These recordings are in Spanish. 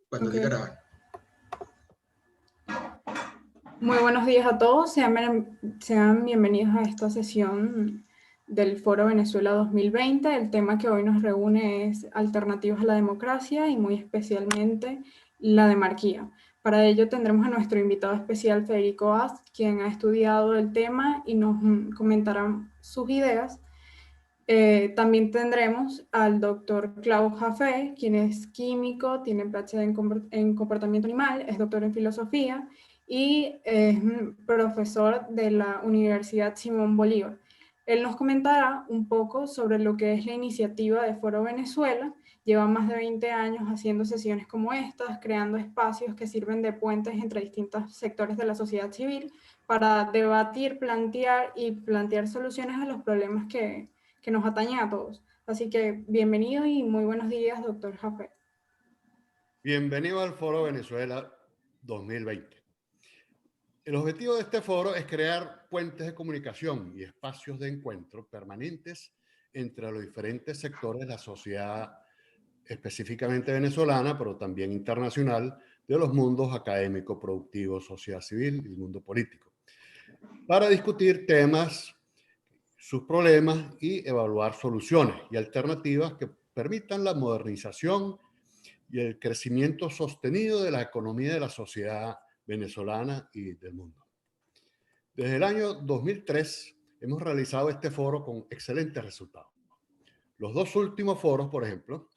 Cuando Okay. diga grabar. Muy buenos días a todos. Sean bienvenidos a esta sesión del Foro Venezuela 2020. El tema que hoy nos reúne es alternativas a la democracia y muy especialmente la demarquía. Para ello tendremos a nuestro invitado especial Federico Ast, quien ha estudiado el tema y nos comentará sus ideas. También tendremos al doctor Klaus Jaffe, quien es químico, tiene PhD en comportamiento animal, es doctor en filosofía y es profesor de la Universidad Simón Bolívar. Él nos comentará un poco sobre lo que es la iniciativa de Foro Venezuela. Lleva más de 20 años haciendo sesiones como estas, creando espacios que sirven de puentes entre distintos sectores de la sociedad civil para debatir, plantear soluciones a los problemas que nos atañe a todos. Así que bienvenido y muy buenos días, doctor Jaffe. Bienvenido al Foro Venezuela 2020. El objetivo de este foro es crear puentes de comunicación y espacios de encuentro permanentes entre los diferentes sectores de la sociedad, específicamente venezolana, pero también internacional, de los mundos académico, productivo, sociedad civil y mundo político, para discutir temas, sus problemas y evaluar soluciones y alternativas que permitan la modernización y el crecimiento sostenido de la economía de la sociedad venezolana y del mundo. Desde el año 2003 hemos realizado este foro con excelentes resultados. Los dos últimos foros, por ejemplo,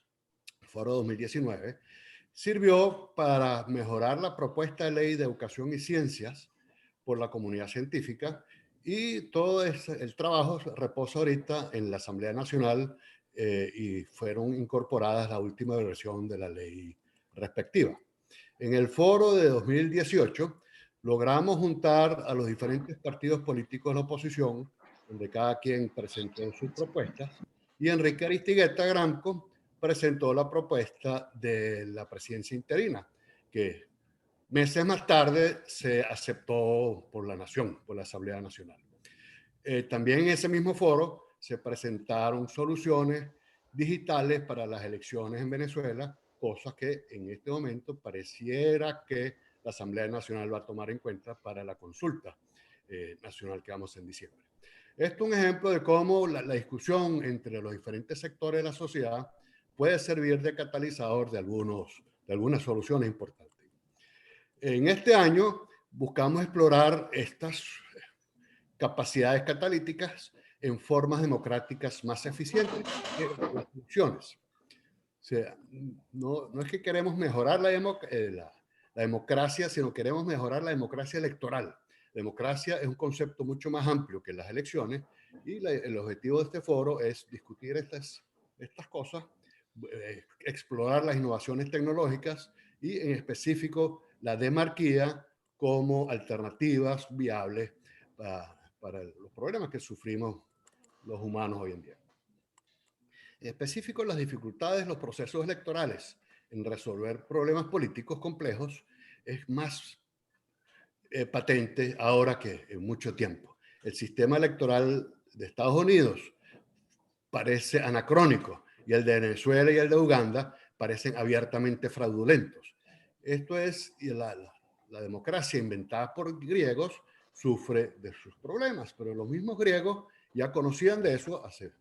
el foro 2019, sirvió para mejorar la propuesta de ley de educación y ciencias por la comunidad científica, y todo el trabajo reposa ahorita en la Asamblea Nacional y fueron incorporadas la última versión de la ley respectiva. En el foro de 2018 logramos juntar a los diferentes partidos políticos de la oposición, donde cada quien presentó sus propuestas, y Enrique Aristigueta Gramco presentó la propuesta de la presidencia interina, que meses más tarde se aceptó por la Nación, por la Asamblea Nacional. También en ese mismo foro se presentaron soluciones digitales para las elecciones en Venezuela, cosas que en este momento pareciera que la Asamblea Nacional va a tomar en cuenta para la consulta nacional que vamos en diciembre. Esto es un ejemplo de cómo la discusión entre los diferentes sectores de la sociedad puede servir de catalizador de algunas soluciones importantes. En este año buscamos explorar estas capacidades catalíticas en formas democráticas más eficientes que las elecciones. O sea, no es que queremos mejorar la democracia, sino queremos mejorar la democracia electoral. La democracia es un concepto mucho más amplio que las elecciones, y el objetivo de este foro es discutir estas cosas, explorar las innovaciones tecnológicas y en específico la demarquía como alternativas viables para los problemas que sufrimos los humanos hoy en día. En específico, las dificultades de los procesos electorales en resolver problemas políticos complejos es más patente ahora que en mucho tiempo. El sistema electoral de Estados Unidos parece anacrónico y el de Venezuela y el de Uganda parecen abiertamente fraudulentos. Esto es, la democracia inventada por griegos sufre de sus problemas, pero los mismos griegos ya conocían de eso hace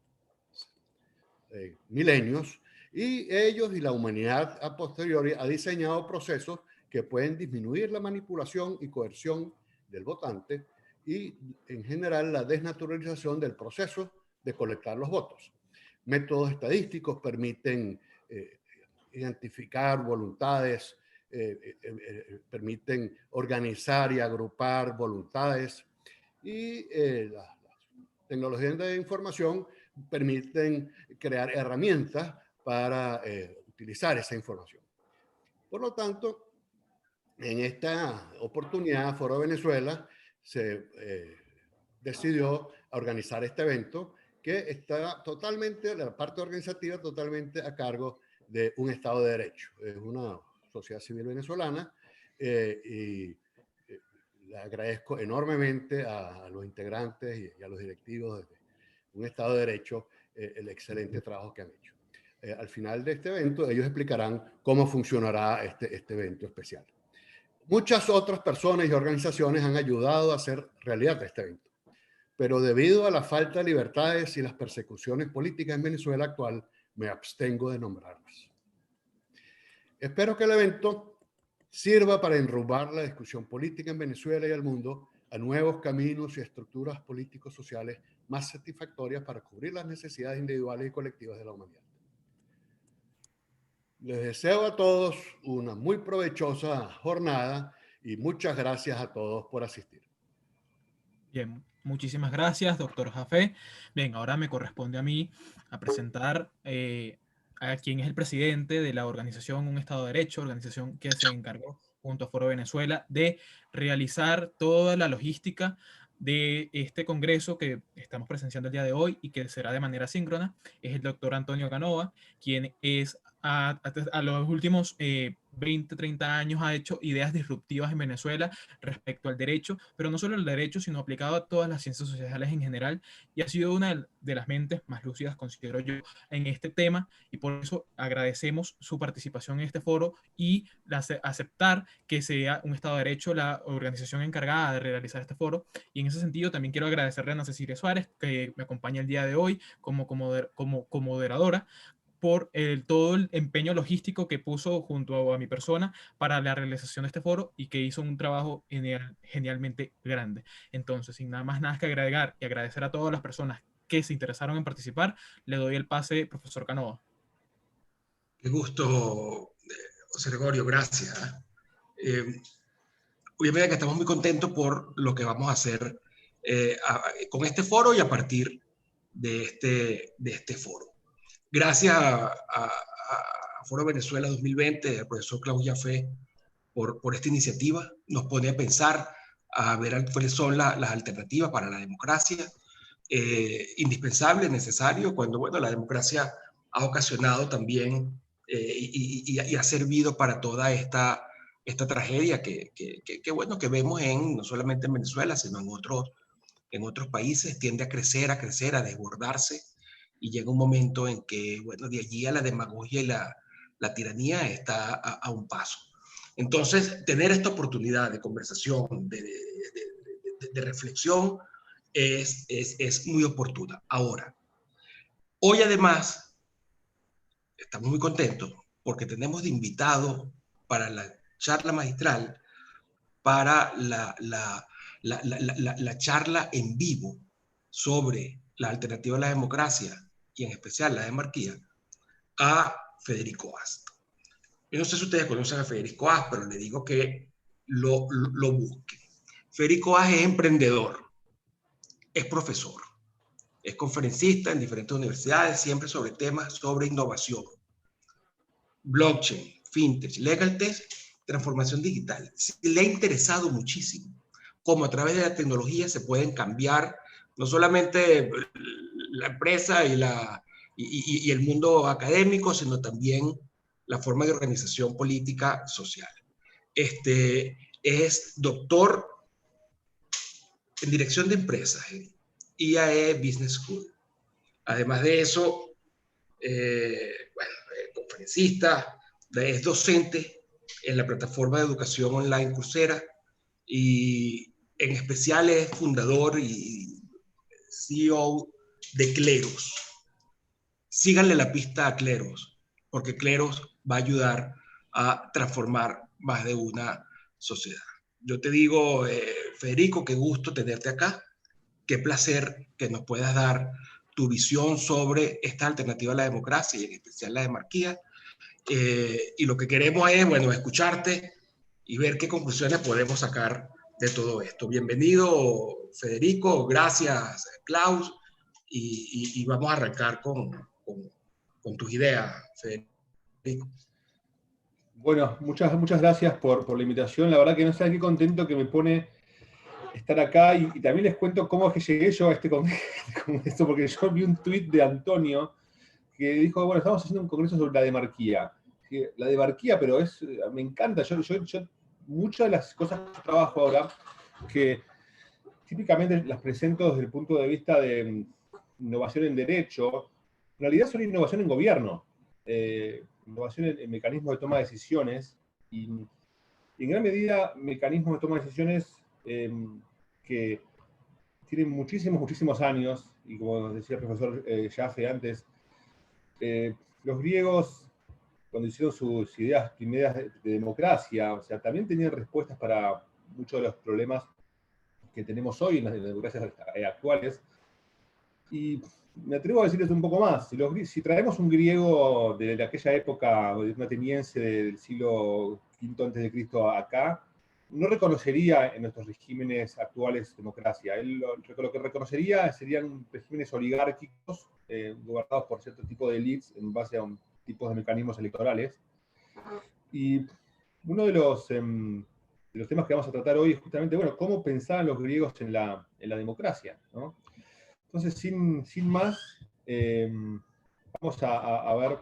milenios, y ellos y la humanidad a posteriori ha diseñado procesos que pueden disminuir la manipulación y coerción del votante y en general la desnaturalización del proceso de colectar los votos. Métodos estadísticos permiten identificar voluntades, permiten organizar y agrupar voluntades, y las tecnologías de información permiten crear herramientas para utilizar esa información. Por lo tanto, en esta oportunidad, Foro Venezuela se decidió organizar este evento que está totalmente, la parte organizativa totalmente a cargo de un Estado de Derecho. Es una sociedad civil venezolana y le agradezco enormemente a los integrantes y a los directivos de un Estado de Derecho el excelente trabajo que han hecho. al final de este evento, ellos explicarán cómo funcionará este evento especial. Muchas otras personas y organizaciones han ayudado a hacer realidad este evento, pero debido a la falta de libertades y las persecuciones políticas en Venezuela actual, me abstengo de nombrarlas. Espero que el evento sirva para enrumbar la discusión política en Venezuela y el mundo a nuevos caminos y estructuras políticos sociales más satisfactorias para cubrir las necesidades individuales y colectivas de la humanidad. Les deseo a todos una muy provechosa jornada y muchas gracias a todos por asistir. Bien, muchísimas gracias, doctor Jafé. Bien, ahora me corresponde a mí a presentar a quien es el presidente de la organización Un Estado de Derecho, organización que se encargó junto a Foro Venezuela de realizar toda la logística de este congreso que estamos presenciando el día de hoy y que será de manera síncrona. Es el doctor Antonio Canova, quien es a los últimos 20, 30 años ha hecho ideas disruptivas en Venezuela respecto al derecho, pero no solo el derecho, sino aplicado a todas las ciencias sociales en general, y ha sido una de las mentes más lúcidas, considero yo, en este tema, y por eso agradecemos su participación en este foro y aceptar que sea Un Estado de Derecho la organización encargada de realizar este foro. Y en ese sentido también quiero agradecerle a Ana Cecilia Suárez, que me acompaña el día de hoy como moderadora, por todo el empeño logístico que puso junto a mi persona para la realización de este foro y que hizo un trabajo genialmente grande. Entonces, sin nada más nada que agregar y agradecer a todas las personas que se interesaron en participar, le doy el pase, profesor Canova. Qué gusto, José Gregorio, gracias. Obviamente que estamos muy contentos por lo que vamos a hacer con este foro y a partir de este foro. Gracias a Foro Venezuela 2020, al profesor Claudio Jafé, por esta iniciativa. Nos pone a pensar, a ver cuáles son las alternativas para la democracia. Indispensable, necesario, cuando bueno, la democracia ha ocasionado también y ha servido para toda esta tragedia que bueno, que vemos no solamente en Venezuela, sino en otros países. Tiende a crecer, a desbordarse, y llega un momento en que, bueno, de allí a la demagogia y la tiranía está a un paso. Entonces, tener esta oportunidad de conversación, de reflexión, es muy oportuna. Ahora, hoy además, estamos muy contentos porque tenemos de invitado para la charla magistral, para la charla en vivo sobre la alternativa a la democracia y en especial la demarquía, a Federico Ast. Yo no sé si ustedes conocen a Federico Ast, pero le digo que lo busquen. Federico Ast es emprendedor, es profesor, es conferencista en diferentes universidades, siempre sobre temas sobre innovación, blockchain, fintech, legal tech, transformación digital. Le ha interesado muchísimo cómo a través de la tecnología se pueden cambiar no solamente la empresa y el mundo académico, sino también la forma de organización política social. Es doctor en dirección de empresas en IAE Business School. Además de eso, bueno, conferencista, es docente en la plataforma de educación online Coursera, y en especial es fundador y CEO de Kleros. Síganle la pista a Kleros, porque Kleros va a ayudar a transformar más de una sociedad. Yo te digo, Federico, qué gusto tenerte acá. Qué placer que nos puedas dar tu visión sobre esta alternativa a la democracia y en especial la demarquía. Y lo que queremos es, bueno, escucharte y ver qué conclusiones podemos sacar de todo esto. Bienvenido, Federico. Gracias, Klaus. Y vamos a arrancar con tus ideas, Federico. Bueno, muchas gracias por la invitación. La verdad que no sé qué contento que me pone estar acá, y también les cuento cómo es que llegué yo a este congreso, porque yo vi un tuit de Antonio que dijo, bueno, estamos haciendo un congreso sobre la demarquía. La demarquía, pero me encanta. Yo muchas de las cosas que trabajo ahora, que típicamente las presento desde el punto de vista de innovación en derecho, en realidad son innovación en gobierno. innovación en mecanismos de toma de decisiones, y en gran medida mecanismos de toma de decisiones que tienen muchísimos años, y como decía el profesor Jaffe antes, los griegos, cuando hicieron sus ideas primeras de democracia, o sea, también tenían respuestas para muchos de los problemas que tenemos hoy en las democracias actuales. Y me atrevo a decirles un poco más. Si traemos un griego de aquella época, de un ateniense del siglo V a.C. acá, no reconocería en nuestros regímenes actuales democracia. Él lo que reconocería serían regímenes oligárquicos, gobernados por cierto tipo de elites en base a un tipo de mecanismos electorales. Y uno de los temas que vamos a tratar hoy es justamente, bueno, cómo pensaban los griegos en la democracia, ¿no? Entonces, sin más, vamos a ver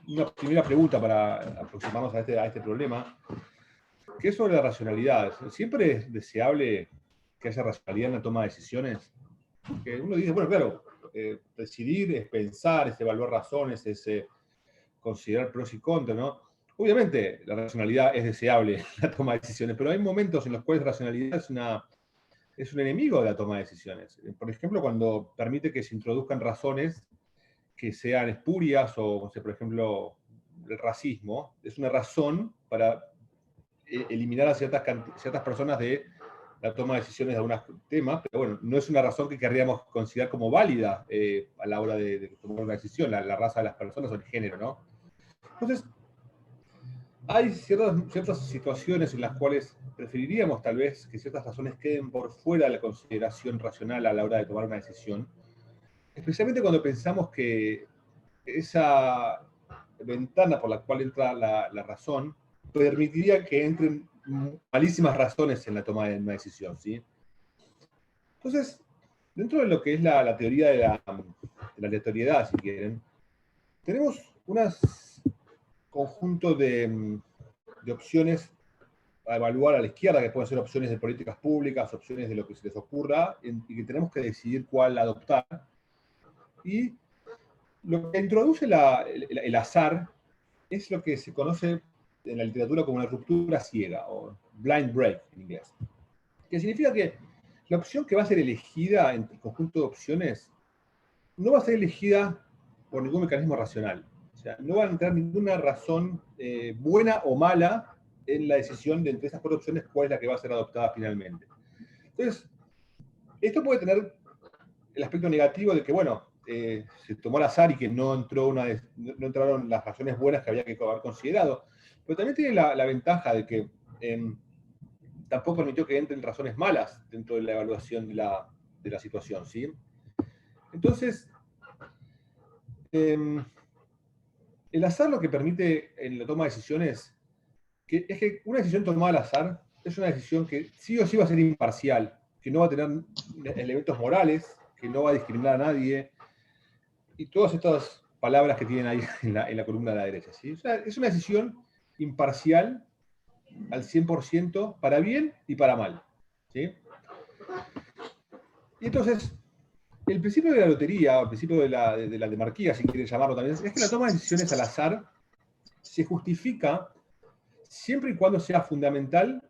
una primera pregunta para aproximarnos a este problema, que es sobre la racionalidad. ¿Siempre es deseable que haya racionalidad en la toma de decisiones? Que uno dice, bueno, claro, decidir es pensar, es evaluar razones, es considerar pros y contras, ¿no? Obviamente la racionalidad es deseable en la toma de decisiones, pero hay momentos en los cuales la racionalidad es un enemigo de la toma de decisiones. Por ejemplo, cuando permite que se introduzcan razones que sean espurias, o, no sé, por ejemplo, el racismo, es una razón para eliminar a ciertas personas de la toma de decisiones de algunos temas, pero bueno, no es una razón que querríamos considerar como válida a la hora de tomar una decisión, la raza de las personas o el género, ¿no? Entonces, hay ciertas situaciones en las cuales preferiríamos tal vez que ciertas razones queden por fuera de la consideración racional a la hora de tomar una decisión, especialmente cuando pensamos que esa ventana por la cual entra la razón permitiría que entren malísimas razones en la toma de una decisión, ¿sí? Entonces, dentro de lo que es la teoría de la aleatoriedad, si quieren, tenemos un conjunto de opciones a evaluar a la izquierda, que pueden ser opciones de políticas públicas, opciones de lo que se les ocurra, y que tenemos que decidir cuál adoptar. Y lo que introduce el azar es lo que se conoce en la literatura como una ruptura ciega, o blind break en inglés. Que significa que la opción que va a ser elegida entre el conjunto de opciones no va a ser elegida por ningún mecanismo racional. O sea, no va a entrar ninguna razón buena o mala en la decisión de entre esas cuatro opciones cuál es la que va a ser adoptada finalmente. Entonces, esto puede tener el aspecto negativo de que, bueno, se tomó al azar y que no entraron las razones buenas que había que haber considerado. Pero también tiene la ventaja de que tampoco permitió que entren razones malas dentro de la evaluación de la situación, ¿sí? Entonces, el azar lo que permite en la toma de decisiones es que una decisión tomada al azar es una decisión que sí o sí va a ser imparcial, que no va a tener elementos morales, que no va a discriminar a nadie, y todas estas palabras que tienen ahí en la columna de la derecha, ¿sí? O sea, es una decisión imparcial al 100% para bien y para mal, ¿sí? Y entonces, el principio de la lotería, o el principio de la demarquía, si quieren llamarlo también, es que la toma de decisiones al azar se justifica siempre y cuando sea fundamental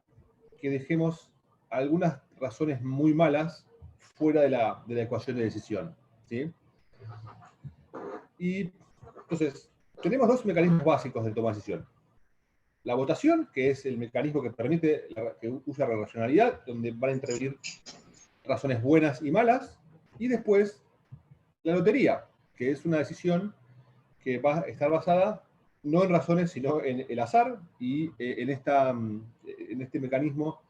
que dejemos algunas razones muy malas fuera de la ecuación de decisión, ¿sí? Y entonces, tenemos dos mecanismos básicos de toma de decisión. La votación, que es el mecanismo que permite que usa la racionalidad, donde van a intervenir razones buenas y malas. Y después, la lotería, que es una decisión que va a estar basada no en razones, sino en el azar, y en este mecanismo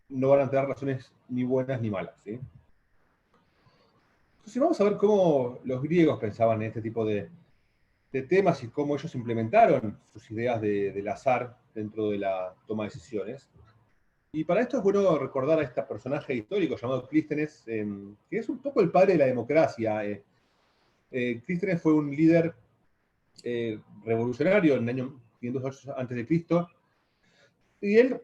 no van a entrar razones ni buenas ni malas, ¿sí? Entonces vamos a ver cómo los griegos pensaban en este tipo de temas y cómo ellos implementaron sus ideas del azar dentro de la toma de decisiones. Y para esto es bueno recordar a este personaje histórico llamado Clístenes, que es un poco el padre de la democracia. Clístenes fue un líder revolucionario en el año 500 antes de Cristo, y él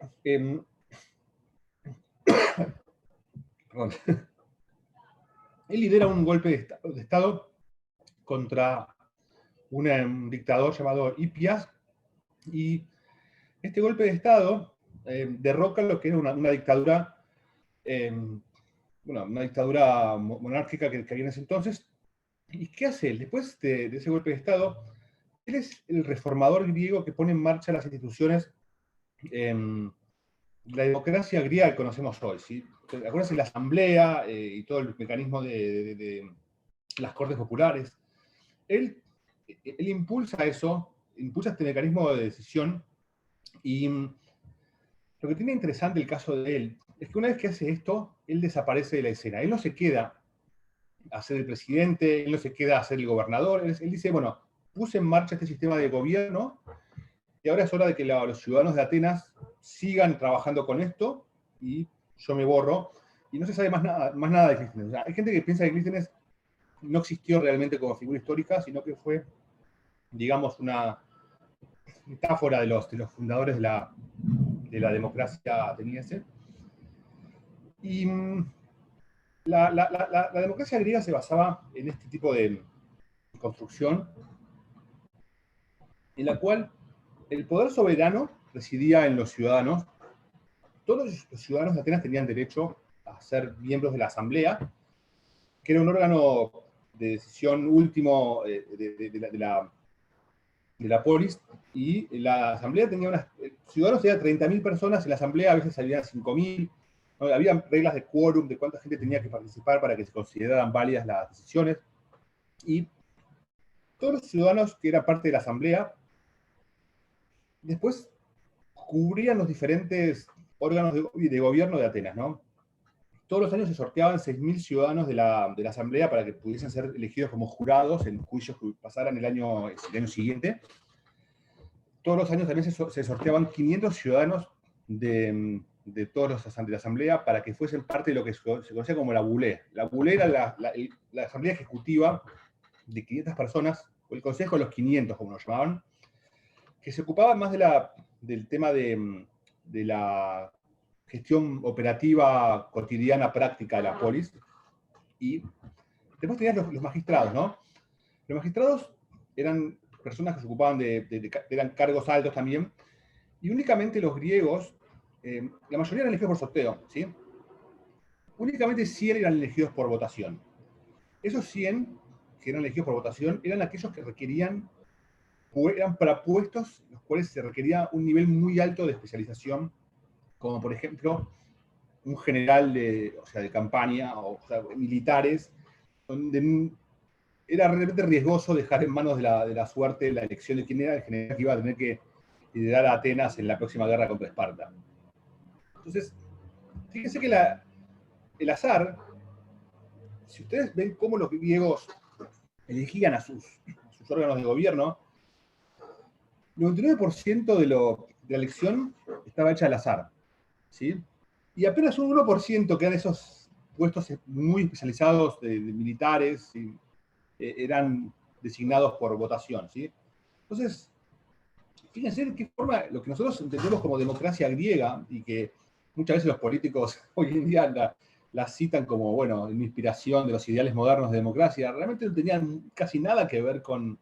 perdón, él lidera un golpe de estado contra un dictador llamado Hippias, y este golpe de Estado derroca lo que era una dictadura, una dictadura monárquica que había en ese entonces. ¿Y qué hace él? Después de ese golpe de Estado, él es el reformador griego que pone en marcha las instituciones, la democracia griega que conocemos hoy, ¿sí? Acuérdense la asamblea y todo el mecanismo de las cortes populares. Él impulsa eso, impulsa este mecanismo de decisión, y lo que tiene interesante el caso de él es que una vez que hace esto, él desaparece de la escena. Él no se queda a ser el presidente, él no se queda a ser el gobernador. Él dice, bueno, puse en marcha este sistema de gobierno y ahora es hora de que los ciudadanos de Atenas sigan trabajando con esto y yo me borro. Y no se sabe más nada de Clístenes. O sea, hay gente que piensa que Clístenes no existió realmente como figura histórica, sino que fue, digamos, una metáfora de los fundadores de la democracia ateniense. Y la democracia griega se basaba en este tipo de construcción, en la cual el poder soberano residía en los ciudadanos. Todos los ciudadanos de Atenas tenían derecho a ser miembros de la asamblea, que era un órgano de decisión último de la polis, y la asamblea tenía ciudadanos tenía 30.000 personas, en la asamblea a veces había 5.000, ¿no? Había reglas de quórum, de cuánta gente tenía que participar para que se consideraran válidas las decisiones, y todos los ciudadanos que eran parte de la asamblea después cubrían los diferentes órganos de gobierno de Atenas, ¿no? Todos los años se sorteaban 6.000 ciudadanos de la asamblea para que pudiesen ser elegidos como jurados en juicios que pasaran el año siguiente. Todos los años también se sorteaban 500 ciudadanos de todos los de la asamblea para que fuesen parte de lo que se conocía como la bulé. La bulé era la asamblea ejecutiva de 500 personas, o el consejo de los 500, como lo llamaban, que se ocupaba más del tema de la gestión operativa cotidiana práctica de la polis. Y después tenías los magistrados, ¿no? Los magistrados eran personas que se ocupaban eran cargos altos también, y únicamente los griegos, la mayoría eran elegidos por sorteo, ¿sí? Únicamente 100 eran elegidos por votación. Esos 100 que eran elegidos por votación eran aquellos que eran para puestos en los cuales se requería un nivel muy alto de especialización, como por ejemplo un general de campaña, o sea, militares, donde era realmente riesgoso dejar en manos de la suerte la elección de quién era el general que iba a tener que liderar a Atenas en la próxima guerra contra Esparta. Entonces, fíjense que el azar, si ustedes ven cómo los griegos elegían a sus órganos de gobierno, el 99% de la elección estaba hecha al azar, ¿sí? Y apenas un 1% que eran esos puestos muy especializados de militares, ¿sí? Eran designados por votación, ¿sí? Entonces, fíjense de qué forma lo que nosotros entendemos como democracia griega, y que muchas veces los políticos hoy en día la citan como, bueno, una inspiración de los ideales modernos de democracia, realmente no tenían casi nada que ver con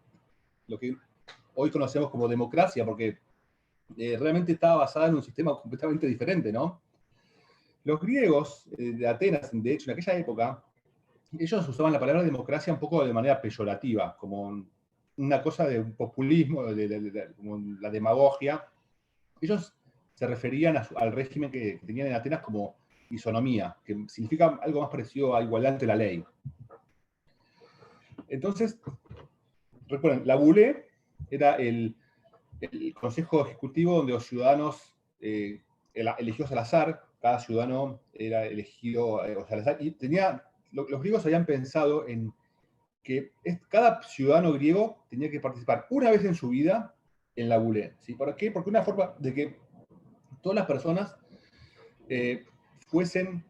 lo que hoy conocemos como democracia, porque realmente estaba basada en un sistema completamente diferente, ¿no? Los griegos de Atenas, de hecho, en aquella época, ellos usaban la palabra democracia un poco de manera peyorativa, como una cosa de un populismo, como la demagogia. Ellos se referían al régimen que tenían en Atenas como isonomía, que significa algo más parecido a igualdad ante la ley. Entonces, recuerden, la bulé era el consejo ejecutivo donde los ciudadanos elegidos al azar, cada ciudadano era elegido al azar, y los griegos habían pensado en que cada ciudadano griego tenía que participar una vez en su vida en la bulé, ¿sí? ¿Por qué? Porque una forma de que todas las personas tuviesen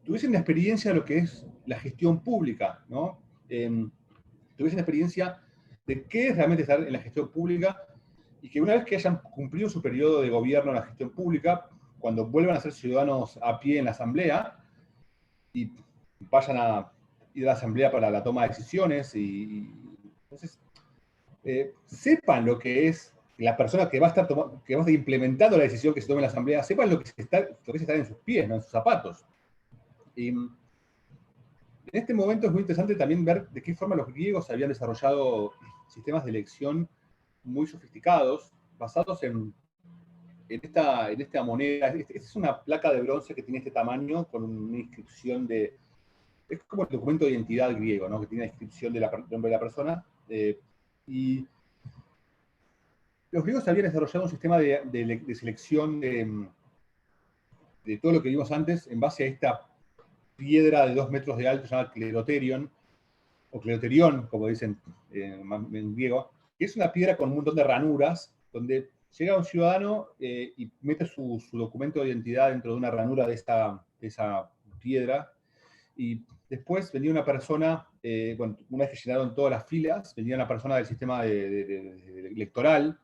la experiencia de lo que es la gestión pública, ¿no? Tuviesen experiencia de qué es realmente estar en la gestión pública, y que una vez que hayan cumplido su periodo de gobierno en la gestión pública, cuando vuelvan a ser ciudadanos a pie en la asamblea y vayan a ir a la asamblea para la toma de decisiones, y entonces sepan lo que es la persona que va a estar implementando la decisión que se tome en la asamblea, sepan lo que es estar en sus pies, ¿no? En sus zapatos. Y en este momento es muy interesante también ver de qué forma los griegos habían desarrollado sistemas de elección muy sofisticados, basados en esta moneda. Esta es una placa de bronce que tiene este tamaño, con una inscripción de... Es como el documento de identidad griego, ¿no? Que tiene la inscripción del nombre de la persona. Y los griegos habían desarrollado un sistema de selección de todo lo que vimos antes en base a esta piedra de 2 metros de alto llamada cleroterion, o cleroterión, como dicen en griego, que es una piedra con un montón de ranuras, donde llega un ciudadano y mete su documento de identidad dentro de una ranura de esa piedra, y después venía una persona, bueno, una vez que llenaron todas las filas, venía una persona del sistema electoral,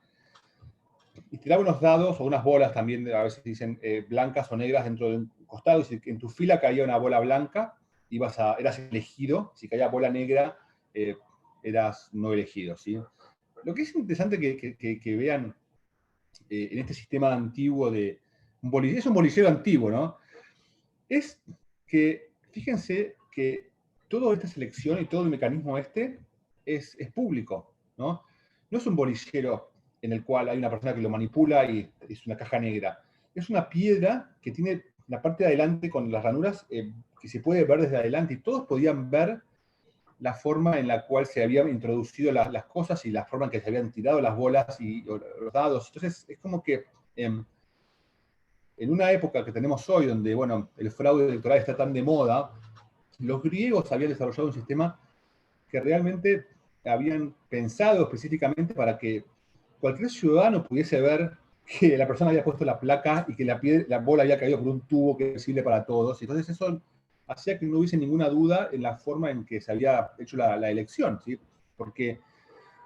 y tiraba unos dados o unas bolas también, a veces dicen blancas o negras dentro de un costado, y si en tu fila caía una bola blanca, eras elegido; si caía bola negra, eras no elegido, ¿sí? Lo que es interesante que vean en este sistema antiguo es un bolillero antiguo, ¿no? Es que, fíjense que toda esta selección y todo el mecanismo es público, ¿no? No es un bolillero en el cual hay una persona que lo manipula y es una caja negra. Es una piedra que tiene la parte de adelante con las ranuras que se puede ver desde adelante, y todos podían ver la forma en la cual se habían introducido las cosas y la forma en que se habían tirado las bolas y los dados. Entonces, es como que en una época que tenemos hoy, donde, bueno, el fraude electoral está tan de moda, los griegos habían desarrollado un sistema que realmente habían pensado específicamente para que cualquier ciudadano pudiese ver que la persona había puesto la placa y que la bola había caído por un tubo que es visible para todos. Entonces eso hacía que no hubiese ninguna duda en la forma en que se había hecho la elección, ¿sí? Porque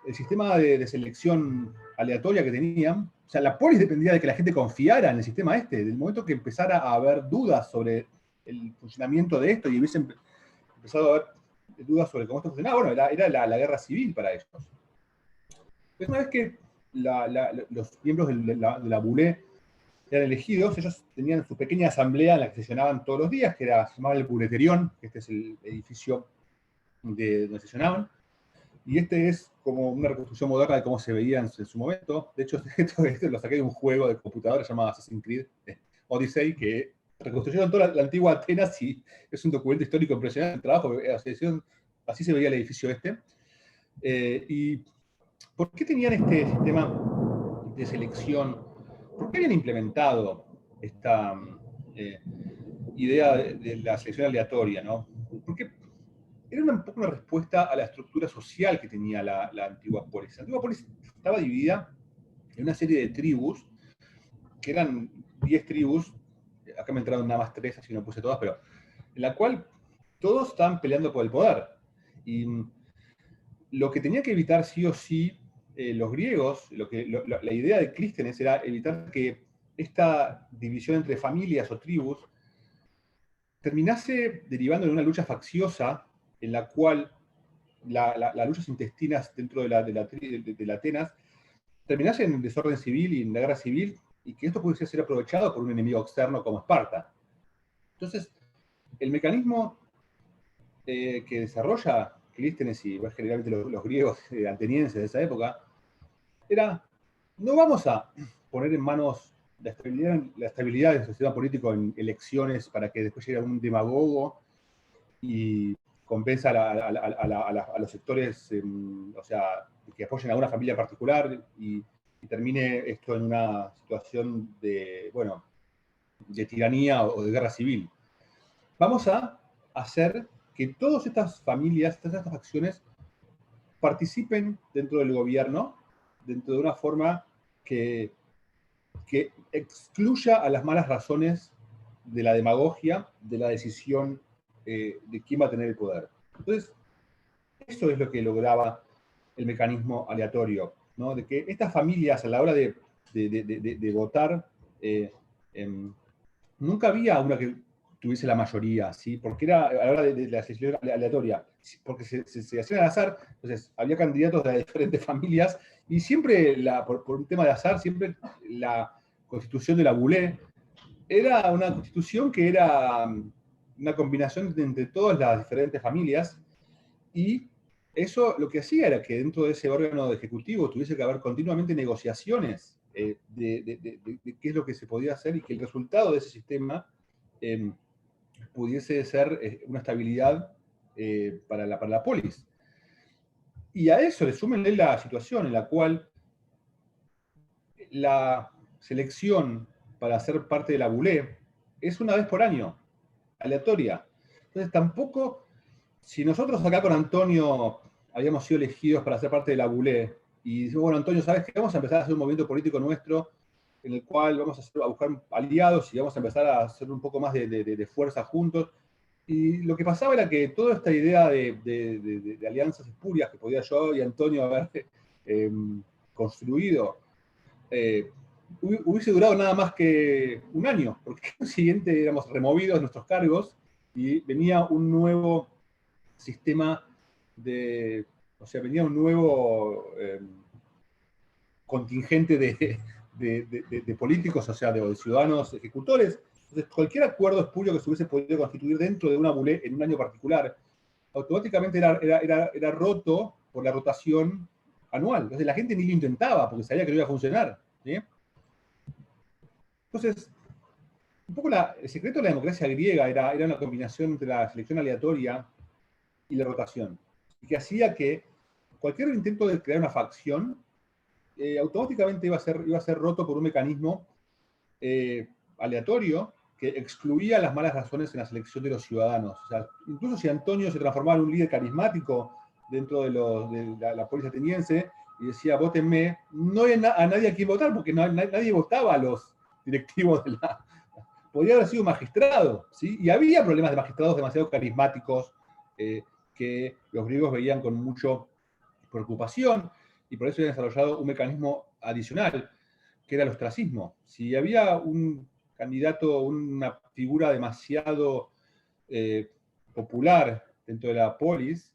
el sistema de selección aleatoria que tenían, o sea, la polis dependía de que la gente confiara en el sistema Del momento que empezara a haber dudas sobre el funcionamiento de esto y hubiesen empezado a haber dudas sobre cómo esto funcionaba, bueno, era la guerra civil para ellos. Entonces, una vez que los miembros de la Boulé eran elegidos, ellos tenían su pequeña asamblea en la que sesionaban todos los días, que se llamaba el Bouleterión, que este es el edificio donde sesionaban. Y este es como una reconstrucción moderna de cómo se veían en su momento. De hecho, esto lo saqué de un juego de computadora llamado Assassin's Creed Odyssey, que reconstruyeron toda la antigua Atenas, y es un documento histórico impresionante, el trabajo. Así se veía el edificio ¿Y por qué tenían este sistema de selección? ¿Por qué habían implementado esta idea de la selección aleatoria, ¿no? Porque era un poco una respuesta a la estructura social que tenía la antigua polis. La antigua polis estaba dividida en una serie de tribus, que eran 10 tribus, acá me entraron nada más 3, así no puse todas, pero en la cual todos estaban peleando por el poder. Y lo que tenía que evitar sí o sí los griegos, la idea de Clístenes era evitar que esta división entre familias o tribus terminase derivando en una lucha facciosa en la cual las luchas intestinas dentro de la Atenas terminase en desorden civil y en la guerra civil, y que esto pudiese ser aprovechado por un enemigo externo como Esparta. Entonces, el mecanismo que desarrolla Clístenes y generalmente los griegos atenienses de esa época era: no vamos a poner en manos la estabilidad del sistema político en elecciones para que después llegue un demagogo y convenza a los sectores, o sea, que apoyen a una familia en particular, y termine esto en una situación de tiranía o de guerra civil. Vamos a hacer que todas estas familias, todas estas facciones participen dentro del gobierno, dentro de una forma que excluya a las malas razones de la demagogia, de la decisión de quién va a tener el poder. Entonces, eso es lo que lograba el mecanismo aleatorio, ¿no? De que estas familias, a la hora de votar, nunca había una que tuviese la mayoría, ¿sí? Porque era a la hora de la selección aleatoria, porque se hacían al azar, entonces había candidatos de diferentes familias, y siempre, por un tema de azar, siempre la constitución de la Boulé era una constitución que era una combinación entre todas las diferentes familias, y eso lo que hacía era que dentro de ese órgano ejecutivo tuviese que haber continuamente negociaciones de qué es lo que se podía hacer, y que el resultado de ese sistema pudiese ser una estabilidad para la polis. Y a eso le súmenle la situación en la cual la selección para ser parte de la Boulé es una vez por año, aleatoria. Entonces tampoco, si nosotros acá con Antonio habíamos sido elegidos para ser parte de la Boulé, y decimos, bueno, Antonio, ¿sabes qué? Vamos a empezar a hacer un movimiento político nuestro en el cual vamos a buscar aliados y vamos a empezar a hacer un poco más de fuerza juntos. Y lo que pasaba era que toda esta idea de alianzas espurias que podía yo y Antonio haber construido, hubiese durado nada más que un año, porque al siguiente éramos removidos de nuestros cargos y venía un nuevo sistema o sea, venía un nuevo contingente de políticos, o sea, de ciudadanos ejecutores. Entonces, cualquier acuerdo espurio que se hubiese podido constituir dentro de una Boulé en un año particular, automáticamente era roto por la rotación anual. Entonces la gente ni lo intentaba porque sabía que no iba a funcionar, ¿sí? Entonces, un poco el secreto de la democracia griega era una combinación entre la selección aleatoria y la rotación, y que hacía que cualquier intento de crear una facción automáticamente iba a ser roto por un mecanismo aleatorio que excluía las malas razones en la selección de los ciudadanos. O sea, incluso si Antonio se transformaba en un líder carismático dentro de la polis ateniense y decía, vótenme, no había a nadie a quien votar, porque nadie votaba a los directivos de la... Podría haber sido magistrado, ¿sí? Y había problemas de magistrados demasiado carismáticos que los griegos veían con mucha preocupación, y por eso habían desarrollado un mecanismo adicional, que era el ostracismo. Si había un candidato, una figura demasiado popular dentro de la polis,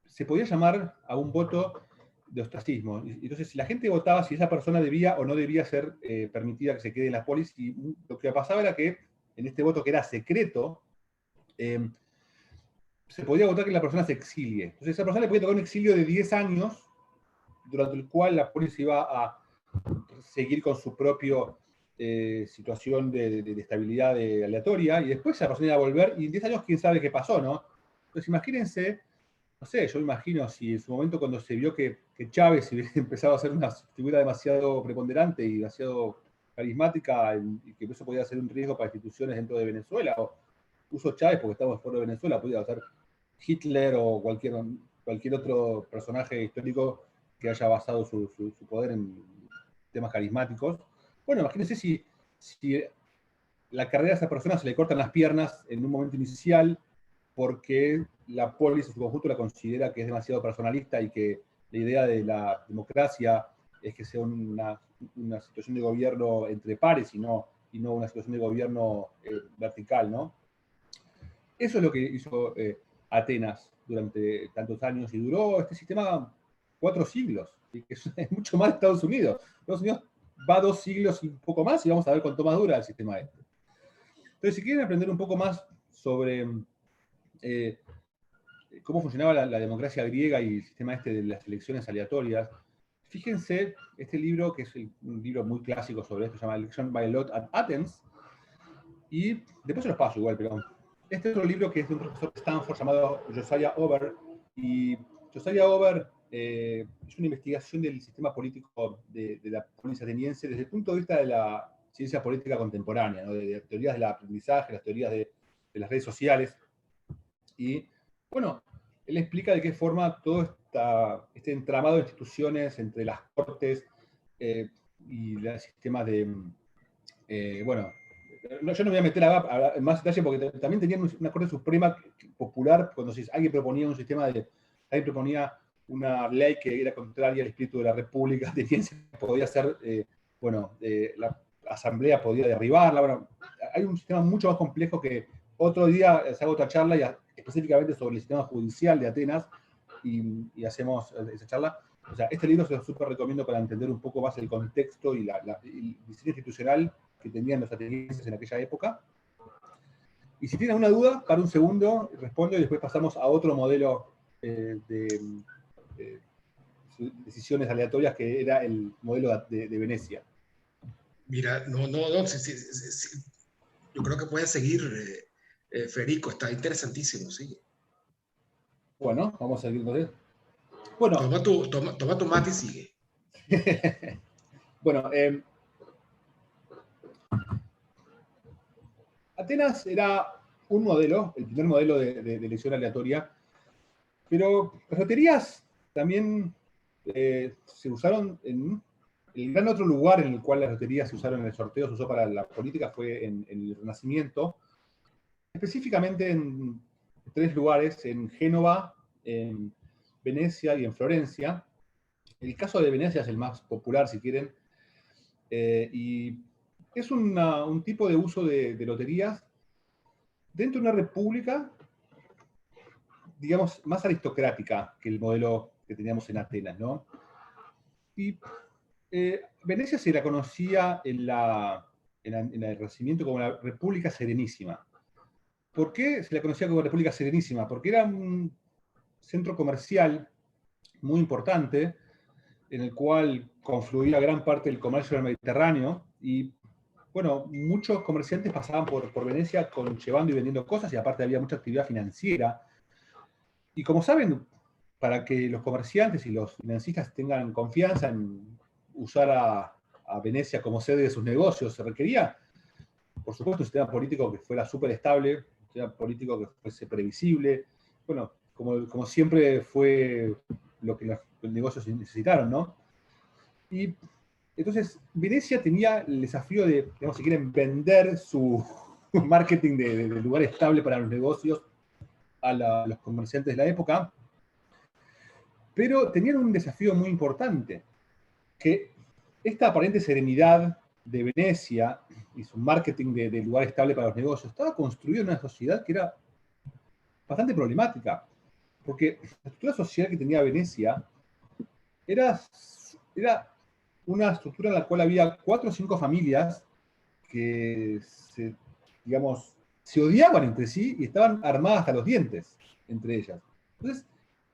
se podía llamar a un voto de ostracismo. Entonces, si la gente votaba si esa persona debía o no debía ser permitida que se quede en la polis, y lo que pasaba era que en este voto que era secreto, se podía votar que la persona se exilie. Entonces, esa persona le podía tocar un exilio de 10 años, durante el cual la polis iba a seguir con su propia situación de estabilidad aleatoria, y después esa persona iba a volver, y en 10 años quién sabe qué pasó, ¿no? Entonces imagínense, no sé, yo imagino si en su momento cuando se vio que Chávez hubiera empezado a ser una figura demasiado preponderante y demasiado carismática, y que eso podía ser un riesgo para instituciones dentro de Venezuela, o puso Chávez porque estamos fuera de Venezuela, podía ser Hitler o cualquier otro personaje histórico que haya basado su poder en temas carismáticos. Bueno, imagínense si la carrera de esa persona se le cortan las piernas en un momento inicial porque la polis en su conjunto la considera que es demasiado personalista, y que la idea de la democracia es que sea una situación de gobierno entre pares y no una situación de gobierno vertical, ¿no? Eso es lo que hizo Atenas durante tantos años, y duró este sistema 4 siglos, y que es mucho más de Estados Unidos. Estados Unidos va 2 siglos y un poco más, y vamos a ver cuánto más dura el sistema este. Entonces, si quieren aprender un poco más sobre cómo funcionaba la democracia griega y el sistema este de las elecciones aleatorias, fíjense este libro, que es un libro muy clásico sobre esto, se llama Election by Lot at Athens, y después se los paso igual, pero este otro libro que es de un profesor de Stanford llamado Josiah Ober, y Josiah Ober es una investigación del sistema político de la polis ateniense desde el punto de vista de la ciencia política contemporánea, ¿no? de teorías del aprendizaje, las teorías de las redes sociales. Y bueno, él explica de qué forma todo este entramado de instituciones entre las cortes y los sistemas de... bueno, yo no me voy a meter en más detalle porque también tenían una Corte Suprema popular cuando alguien proponía un sistema alguien proponía una ley que era contraria al espíritu de la República ateniense, podía ser, la Asamblea podía derribarla. Bueno, hay un sistema mucho más complejo que otro día hago otra charla específicamente sobre el sistema judicial de Atenas y hacemos esa charla. O sea, este libro se lo súper recomiendo para entender un poco más el contexto y el diseño institucional que tenían los atenienses en aquella época. Y si tienen una duda, para un segundo, respondo y después pasamos a otro modelo de decisiones aleatorias que era el modelo de Venecia. Mira, no, sí. Yo creo que puede seguir, Federico, está interesantísimo, sí. Bueno, vamos a seguir con él. Bueno, toma tu mate y sigue. Bueno, Atenas era un modelo, el primer modelo de elección aleatoria, pero las loterías también se usaron en el gran otro lugar en el cual las loterías se usaron en el sorteo, se usó para la política, fue en el Renacimiento, específicamente en 3 lugares, en Génova, en Venecia y en Florencia. El caso de Venecia es el más popular, si quieren, y es un tipo de uso de loterías dentro de una república, digamos, más aristocrática que el modelo que teníamos en Atenas, ¿no? Y Venecia se la conocía en el Renacimiento como la República Serenísima. ¿Por qué se la conocía como República Serenísima? Porque era un centro comercial muy importante en el cual confluía gran parte del comercio del Mediterráneo y, bueno, muchos comerciantes pasaban por Venecia llevando y vendiendo cosas y aparte había mucha actividad financiera. Y como saben, para que los comerciantes y los financistas tengan confianza en usar a Venecia como sede de sus negocios, se requería, por supuesto, un sistema político que fuera súper estable, un sistema político que fuese previsible, bueno, como siempre fue lo que los negocios necesitaron, ¿no? Y entonces Venecia tenía el desafío de, digamos, si quieren, vender su marketing de lugar estable para los negocios a los comerciantes de la época, pero tenían un desafío muy importante, que esta aparente serenidad de Venecia y su marketing de lugar estable para los negocios estaba construido en una sociedad que era bastante problemática, porque la estructura social que tenía Venecia era una estructura en la cual había 4 o 5 familias que digamos, se odiaban entre sí y estaban armadas hasta los dientes entre ellas. Entonces,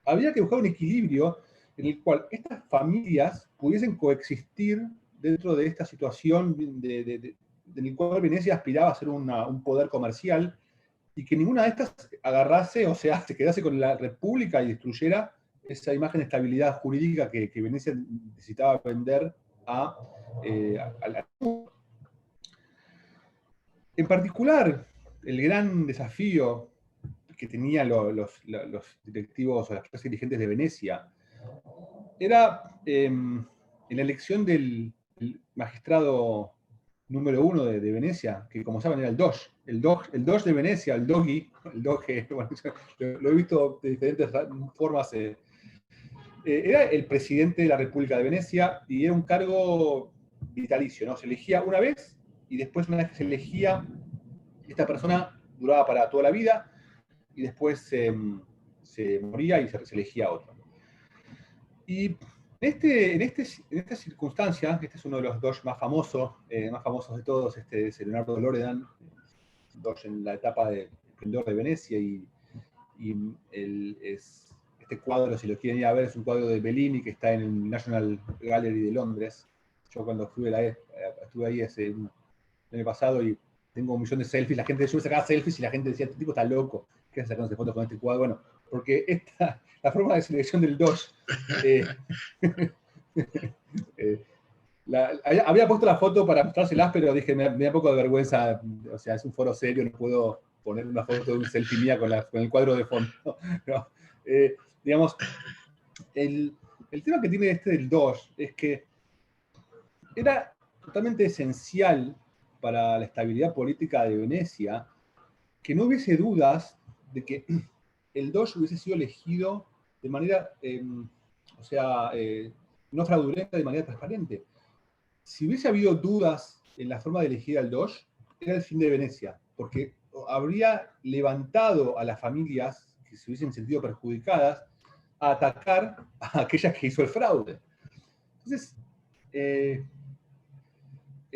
había que buscar un equilibrio en el cual estas familias pudiesen coexistir dentro de esta situación en el cual Venecia aspiraba a ser un poder comercial y que ninguna de estas agarrase, o sea, se quedase con la república y destruyera esa imagen de estabilidad jurídica que Venecia necesitaba vender En particular, el gran desafío que tenían los directivos o las clases dirigentes de Venecia era en la elección del magistrado número 1 de Venecia, que como saben era el Doge. El Doge de Venecia, el Doge, bueno, lo he visto de diferentes formas. Era el presidente de la República de Venecia y era un cargo vitalicio, ¿no? Se elegía una vez y después, una vez que se elegía, esta persona duraba para toda la vida y después se moría y se elegía otro. Y en esta circunstancia, este es uno de los Doge más famosos de todos, es Leonardo Loredan, Doge en la etapa de esplendor de Venecia, y este cuadro, si lo quieren ir a ver, es un cuadro de Bellini que está en el National Gallery de Londres. Yo cuando estuve ahí el año pasado y tengo 1 millón de selfies, la gente yo sacaba selfies y la gente decía, este tipo está loco, ¿qué hace sacándose fotos con este cuadro? Bueno, porque la forma de selección del Doge, había puesto la foto para mostrárselas, pero dije, me da un poco de vergüenza, o sea, es un foro serio, no puedo poner una foto de un selfie mía con el cuadro de fondo. No. Digamos, el tema que tiene del Doge es que era totalmente esencial para la estabilidad política de Venecia que no hubiese dudas de que el Doge hubiese sido elegido de manera, no fraudulenta, de manera transparente. Si hubiese habido dudas en la forma de elegir al Doge, era el fin de Venecia, porque habría levantado a las familias que se hubiesen sentido perjudicadas a atacar a aquellas que hizo el fraude. Entonces, el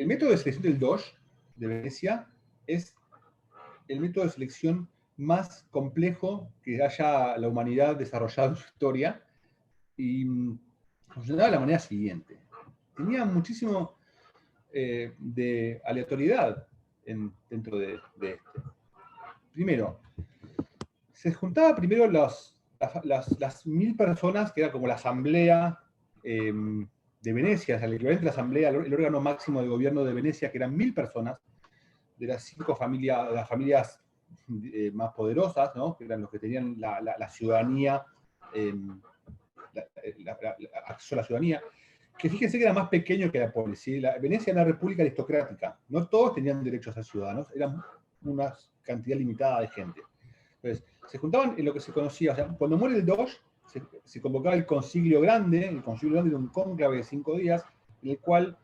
método de selección del DOJ de Venecia es el método de selección más complejo que haya la humanidad desarrollado en su historia, y funcionaba de la manera siguiente. Tenía muchísimo de aleatoriedad dentro de este. Primero, se juntaba primero las 1000 personas, que era como la asamblea de Venecia, o sea, el equivalente de la asamblea, el órgano máximo de gobierno de Venecia, que eran 1000 personas, de las 5 familias, de las familias más poderosas, ¿no? Que eran los que tenían la ciudadanía, acceso a la ciudadanía, que fíjense que era más pequeño que la polis, ¿sí? Venecia era una república aristocrática, no todos tenían derecho a ser ciudadanos, eran una cantidad limitada de gente. Entonces, se juntaban en lo que se conocía, o sea, cuando muere el DOJ, se convocaba el Concilio Grande. El Concilio Grande era un cónclave de 5 días, en el cual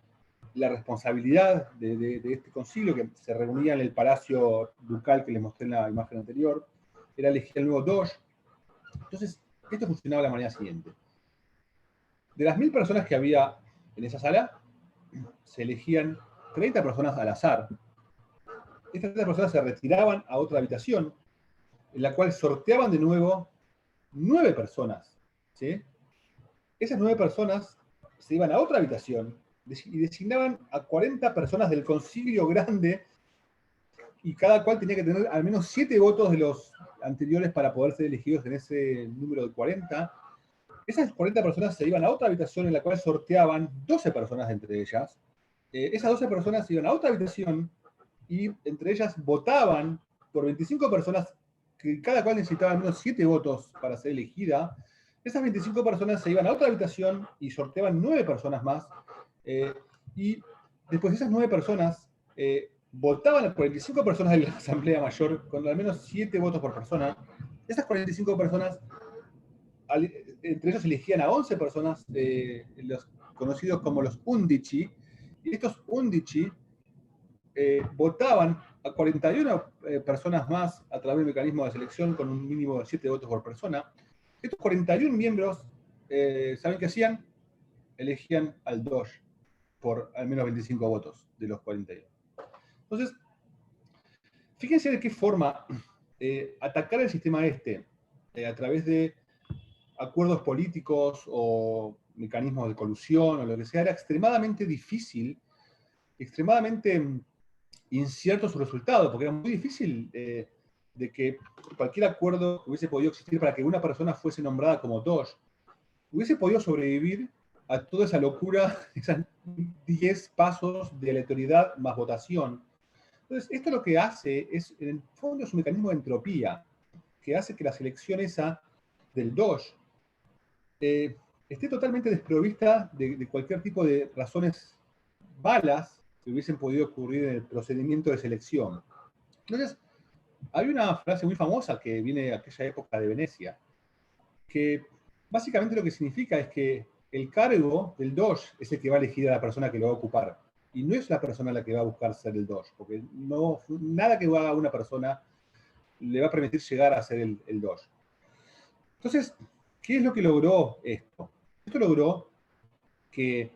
la responsabilidad de este concilio, que se reunía en el Palacio Ducal que les mostré en la imagen anterior, era elegir el nuevo DOJ. Entonces, esto funcionaba de la manera siguiente. De las 1000 personas que había en esa sala, se elegían 30 personas al azar. Estas 30 personas se retiraban a otra habitación, en la cual sorteaban de nuevo 9 personas, ¿sí? Esas 9 personas se iban a otra habitación y designaban a 40 personas del Concilio Grande, y cada cual tenía que tener al menos 7 votos de los anteriores para poder ser elegidos en ese número de 40. Esas 40 personas se iban a otra habitación, en la cual sorteaban 12 personas entre ellas. Esas 12 personas se iban a otra habitación y entre ellas votaban por 25 personas, que cada cual necesitaba al menos 7 votos para ser elegida. Esas 25 personas se iban a otra habitación y sorteaban 9 personas más. Y después esas 9 personas votaban a 45 personas de la Asamblea Mayor con al menos 7 votos por persona. Esas 45 personas, entre ellos elegían a 11 personas, los conocidos como los undici, y estos undici votaban a 41 personas más a través del mecanismo de selección con un mínimo de 7 votos por persona. Estos 41 miembros, ¿saben qué hacían? Elegían al DOJ por al menos 25 votos de los 41. Entonces, fíjense de qué forma atacar el sistema a través de acuerdos políticos o mecanismos de colusión o lo que sea, era extremadamente difícil, extremadamente incierto su resultado, porque era muy difícil de que cualquier acuerdo que hubiese podido existir para que una persona fuese nombrada como DOJ hubiese podido sobrevivir a toda esa locura, esos 10 pasos de aleatoriedad más votación. Entonces, esto lo que hace es, en el fondo, es un mecanismo de entropía, que hace que la selección esa del DOJ esté totalmente desprovista de cualquier tipo de razones malas que hubiesen podido ocurrir en el procedimiento de selección. Entonces, hay una frase muy famosa que viene de aquella época de Venecia, que básicamente lo que significa es que el cargo del DOJ es el que va a elegir a la persona que lo va a ocupar, y no es la persona la que va a buscar ser el DOJ, porque nada que haga una persona le va a permitir llegar a ser el DOJ. Entonces, ¿qué es lo que logró esto? Esto logró que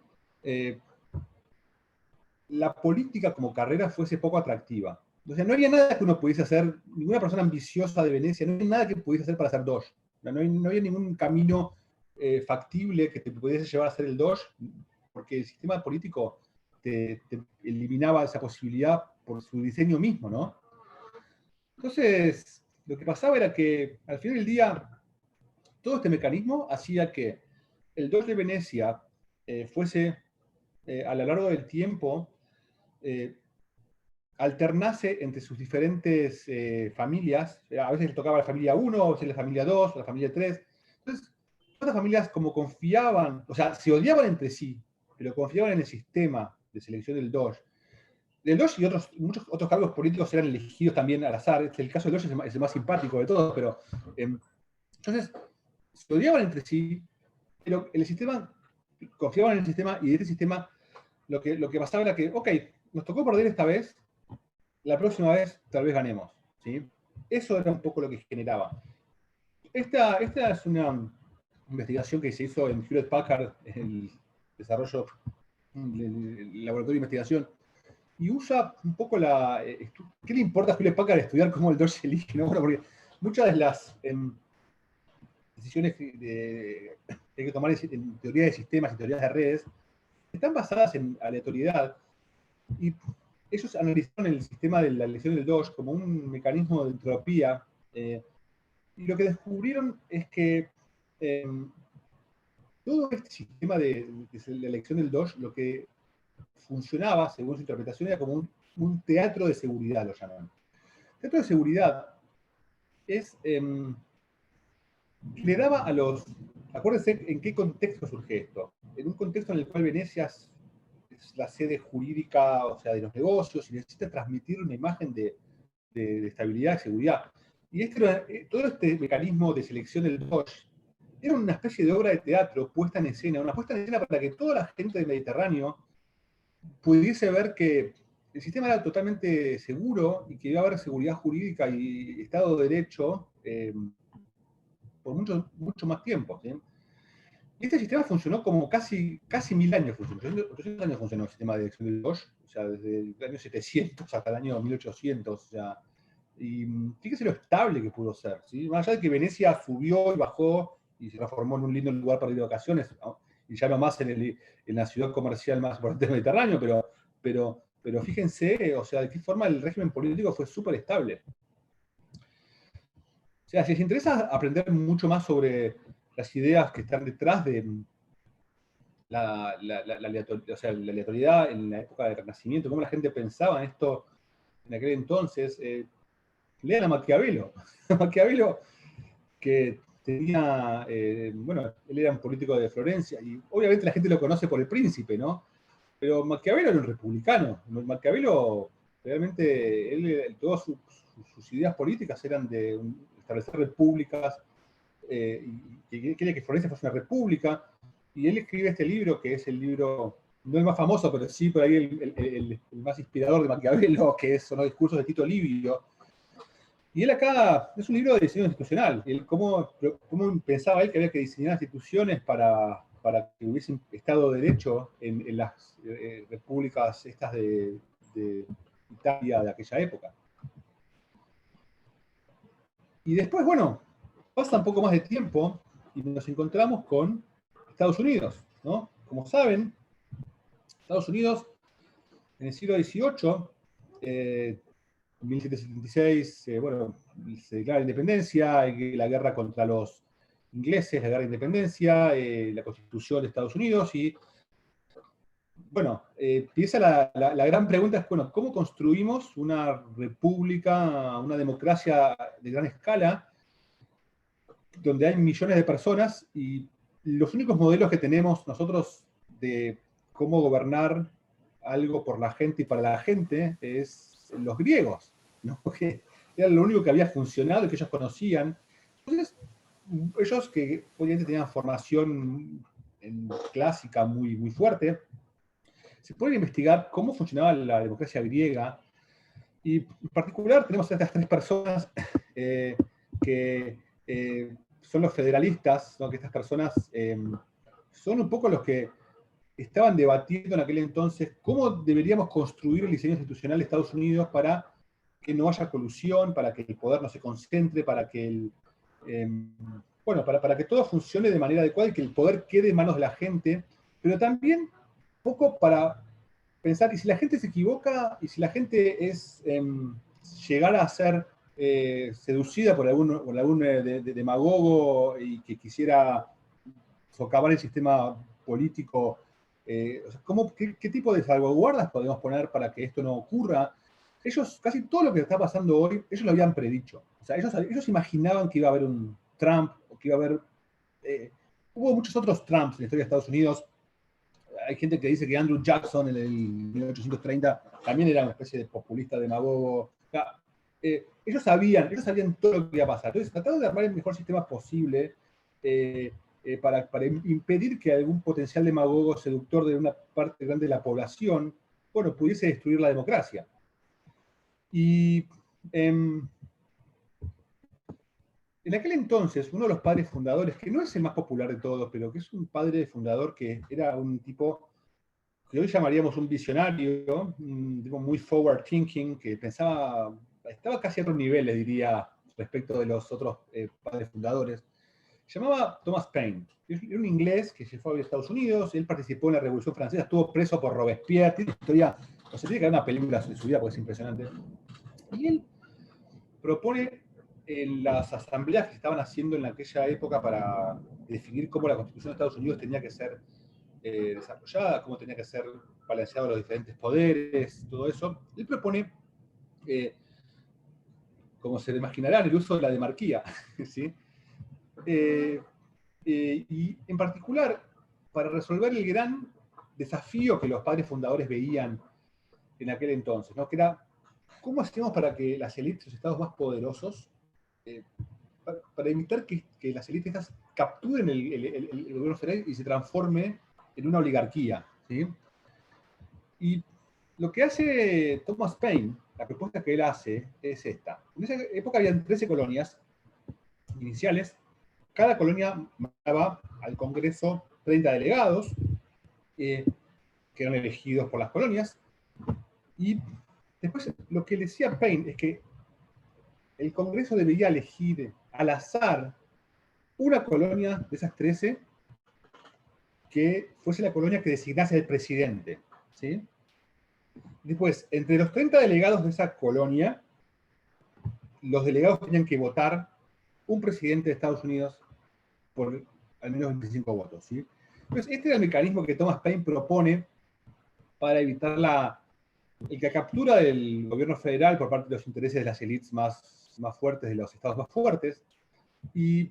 la política como carrera fuese poco atractiva. O sea, no había nada que uno pudiese hacer, ninguna persona ambiciosa de Venecia, no había nada que pudiese hacer para ser DOJ. No había ningún camino factible que te pudiese llevar a ser el DOJ, porque el sistema político te eliminaba esa posibilidad por su diseño mismo, ¿no? Entonces, lo que pasaba era que, al final del día, todo este mecanismo hacía que el DOJ de Venecia fuese, a lo largo del tiempo, alternase entre sus diferentes familias. A veces le tocaba a la familia 1, a veces la familia 2, a la familia 3. Entonces, todas las familias, como confiaban, o sea, se odiaban entre sí, pero confiaban en el sistema de selección del DOJ. El DOJ y muchos otros cargos políticos eran elegidos también al azar. El caso del DOJ es el más simpático de todos, pero entonces se odiaban entre sí, pero el sistema, confiaban en el sistema, y de este sistema lo que pasaba era que, ok, nos tocó perder esta vez, la próxima vez tal vez ganemos. ¿sí? Eso era un poco lo que generaba. Esta es una investigación que se hizo en Hewlett Packard, el desarrollo del laboratorio de investigación, y usa un poco ¿qué le importa a Hewlett Packard estudiar cómo el Doge se elige? ¿No? Bueno, porque muchas de las decisiones que hay que tomar en teoría de sistemas y teorías de redes están basadas en aleatoriedad, y ellos analizaron el sistema de la elección del Doge como un mecanismo de entropía, y lo que descubrieron es que todo este sistema de la elección del Doge, lo que funcionaba, según su interpretación, era como un teatro de seguridad, lo llaman. Teatro de seguridad es, le daba a los, acuérdense en qué contexto surge esto, en un contexto en el cual Venecia es la sede jurídica, o sea, de los negocios, y necesita transmitir una imagen de estabilidad y seguridad. Y todo este mecanismo de selección del Doge era una especie de obra de teatro puesta en escena, una puesta en escena para que toda la gente del Mediterráneo pudiese ver que el sistema era totalmente seguro y que iba a haber seguridad jurídica y Estado de Derecho por mucho más tiempo, ¿sí? Y este sistema funcionó como casi 1000 años, 800 años funcionó el sistema de elección del Doge, o sea, desde el año 700 hasta el año 1800, o sea, y fíjese lo estable que pudo ser, ¿sí? Más allá de que Venecia subió y bajó y se transformó en un lindo lugar para ir de vacaciones, ¿no? Y ya no más en la ciudad comercial más importante del Mediterráneo, pero fíjense, o sea, de qué forma el régimen político fue súper estable. O sea, si les interesa aprender mucho más sobre las ideas que están detrás de la aleatoriedad en la época del Renacimiento, cómo la gente pensaba en esto en aquel entonces, lean a Maquiavelo. Maquiavelo, que tenía, bueno, él era un político de Florencia, y obviamente la gente lo conoce por El Príncipe, ¿no? Pero Maquiavelo era un republicano. Maquiavelo, realmente, todas sus ideas políticas eran de establecer repúblicas, y quería que Florencia fuese una república, y él escribe este libro, que es el libro, no el más famoso, pero sí por ahí el más inspirador de Maquiavelo, que son los discursos de Tito Livio. Y él acá es un libro de diseño institucional, cómo pensaba él que había que diseñar instituciones para que hubiese Estado de Derecho en las repúblicas estas de Italia de aquella época. Y después, bueno, pasa un poco más de tiempo y nos encontramos con Estados Unidos, ¿no? Como saben, Estados Unidos en el siglo XVIII, 1776, bueno, se declara la independencia, la guerra contra los ingleses, la guerra de independencia, la constitución de Estados Unidos, y bueno, empieza la gran pregunta es, bueno, ¿cómo construimos una república, una democracia de gran escala, donde hay millones de personas y los únicos modelos que tenemos nosotros de cómo gobernar algo por la gente y para la gente es los griegos, ¿no? Que era lo único que había funcionado y que ellos conocían. Entonces, ellos que obviamente tenían formación clásica muy fuerte, se pueden investigar cómo funcionaba la democracia griega, y en particular tenemos a estas tres personas que son los federalistas, ¿no? Que estas personas son un poco los que estaban debatiendo en aquel entonces cómo deberíamos construir el diseño institucional de Estados Unidos para que no haya colusión, para que el poder no se concentre, para que bueno, para que todo funcione de manera adecuada y que el poder quede en manos de la gente, pero también poco para pensar, y si la gente se equivoca, y si la gente es llegar a ser seducida por algún demagogo y que quisiera socavar el sistema político, o sea, ¿qué tipo de salvaguardas podemos poner para que esto no ocurra? Ellos, casi todo lo que está pasando hoy, ellos lo habían predicho. O sea, ellos imaginaban que iba a haber un Trump, o que iba a haber... hubo muchos otros Trumps en la historia de Estados Unidos. Hay gente que dice que Andrew Jackson en el 1830 también era una especie de populista demagogo. O sea, ellos sabían todo lo que iba a pasar. Entonces trataron de armar el mejor sistema posible para impedir que algún potencial demagogo seductor de una parte grande de la población, bueno, pudiese destruir la democracia. Y En aquel entonces, uno de los padres fundadores, que no es el más popular de todos, pero que es un padre fundador que era un tipo que hoy llamaríamos un visionario, un tipo muy forward thinking, que pensaba, estaba casi a otros niveles, diría, respecto de los otros padres fundadores, se llamaba Thomas Paine. Era un inglés que se fue a Estados Unidos, él participó en la Revolución Francesa, estuvo preso por Robespierre, tiene una historia, o sea, tiene que haber una película de su vida porque es impresionante. Y él propone en las asambleas que estaban haciendo en aquella época para definir cómo la Constitución de Estados Unidos tenía que ser desarrollada, cómo tenía que ser balanceado los diferentes poderes, todo eso, él propone, como se imaginarán, el uso de la demarquía, ¿sí? Y en particular, para resolver el gran desafío que los padres fundadores veían en aquel entonces, ¿no? Que era, ¿cómo hacemos para que las élites, los estados más poderosos, para evitar que las élites estas capturen el gobierno federal y se transforme en una oligarquía, ¿sí? Y lo que hace Thomas Paine, la propuesta que él hace es esta. En esa época habían 13 colonias iniciales. Cada colonia mandaba al Congreso 30 delegados, que eran elegidos por las colonias. Y después lo que decía Paine es que el Congreso debería elegir al azar una colonia de esas 13 que fuese la colonia que designase el presidente, ¿sí? Después, entre los 30 delegados de esa colonia, los delegados tenían que votar un presidente de Estados Unidos por al menos 25 votos, ¿sí? Entonces, este era el mecanismo que Thomas Paine propone para evitar la captura del gobierno federal por parte de los intereses de las élites más fuertes, de los estados más fuertes. Y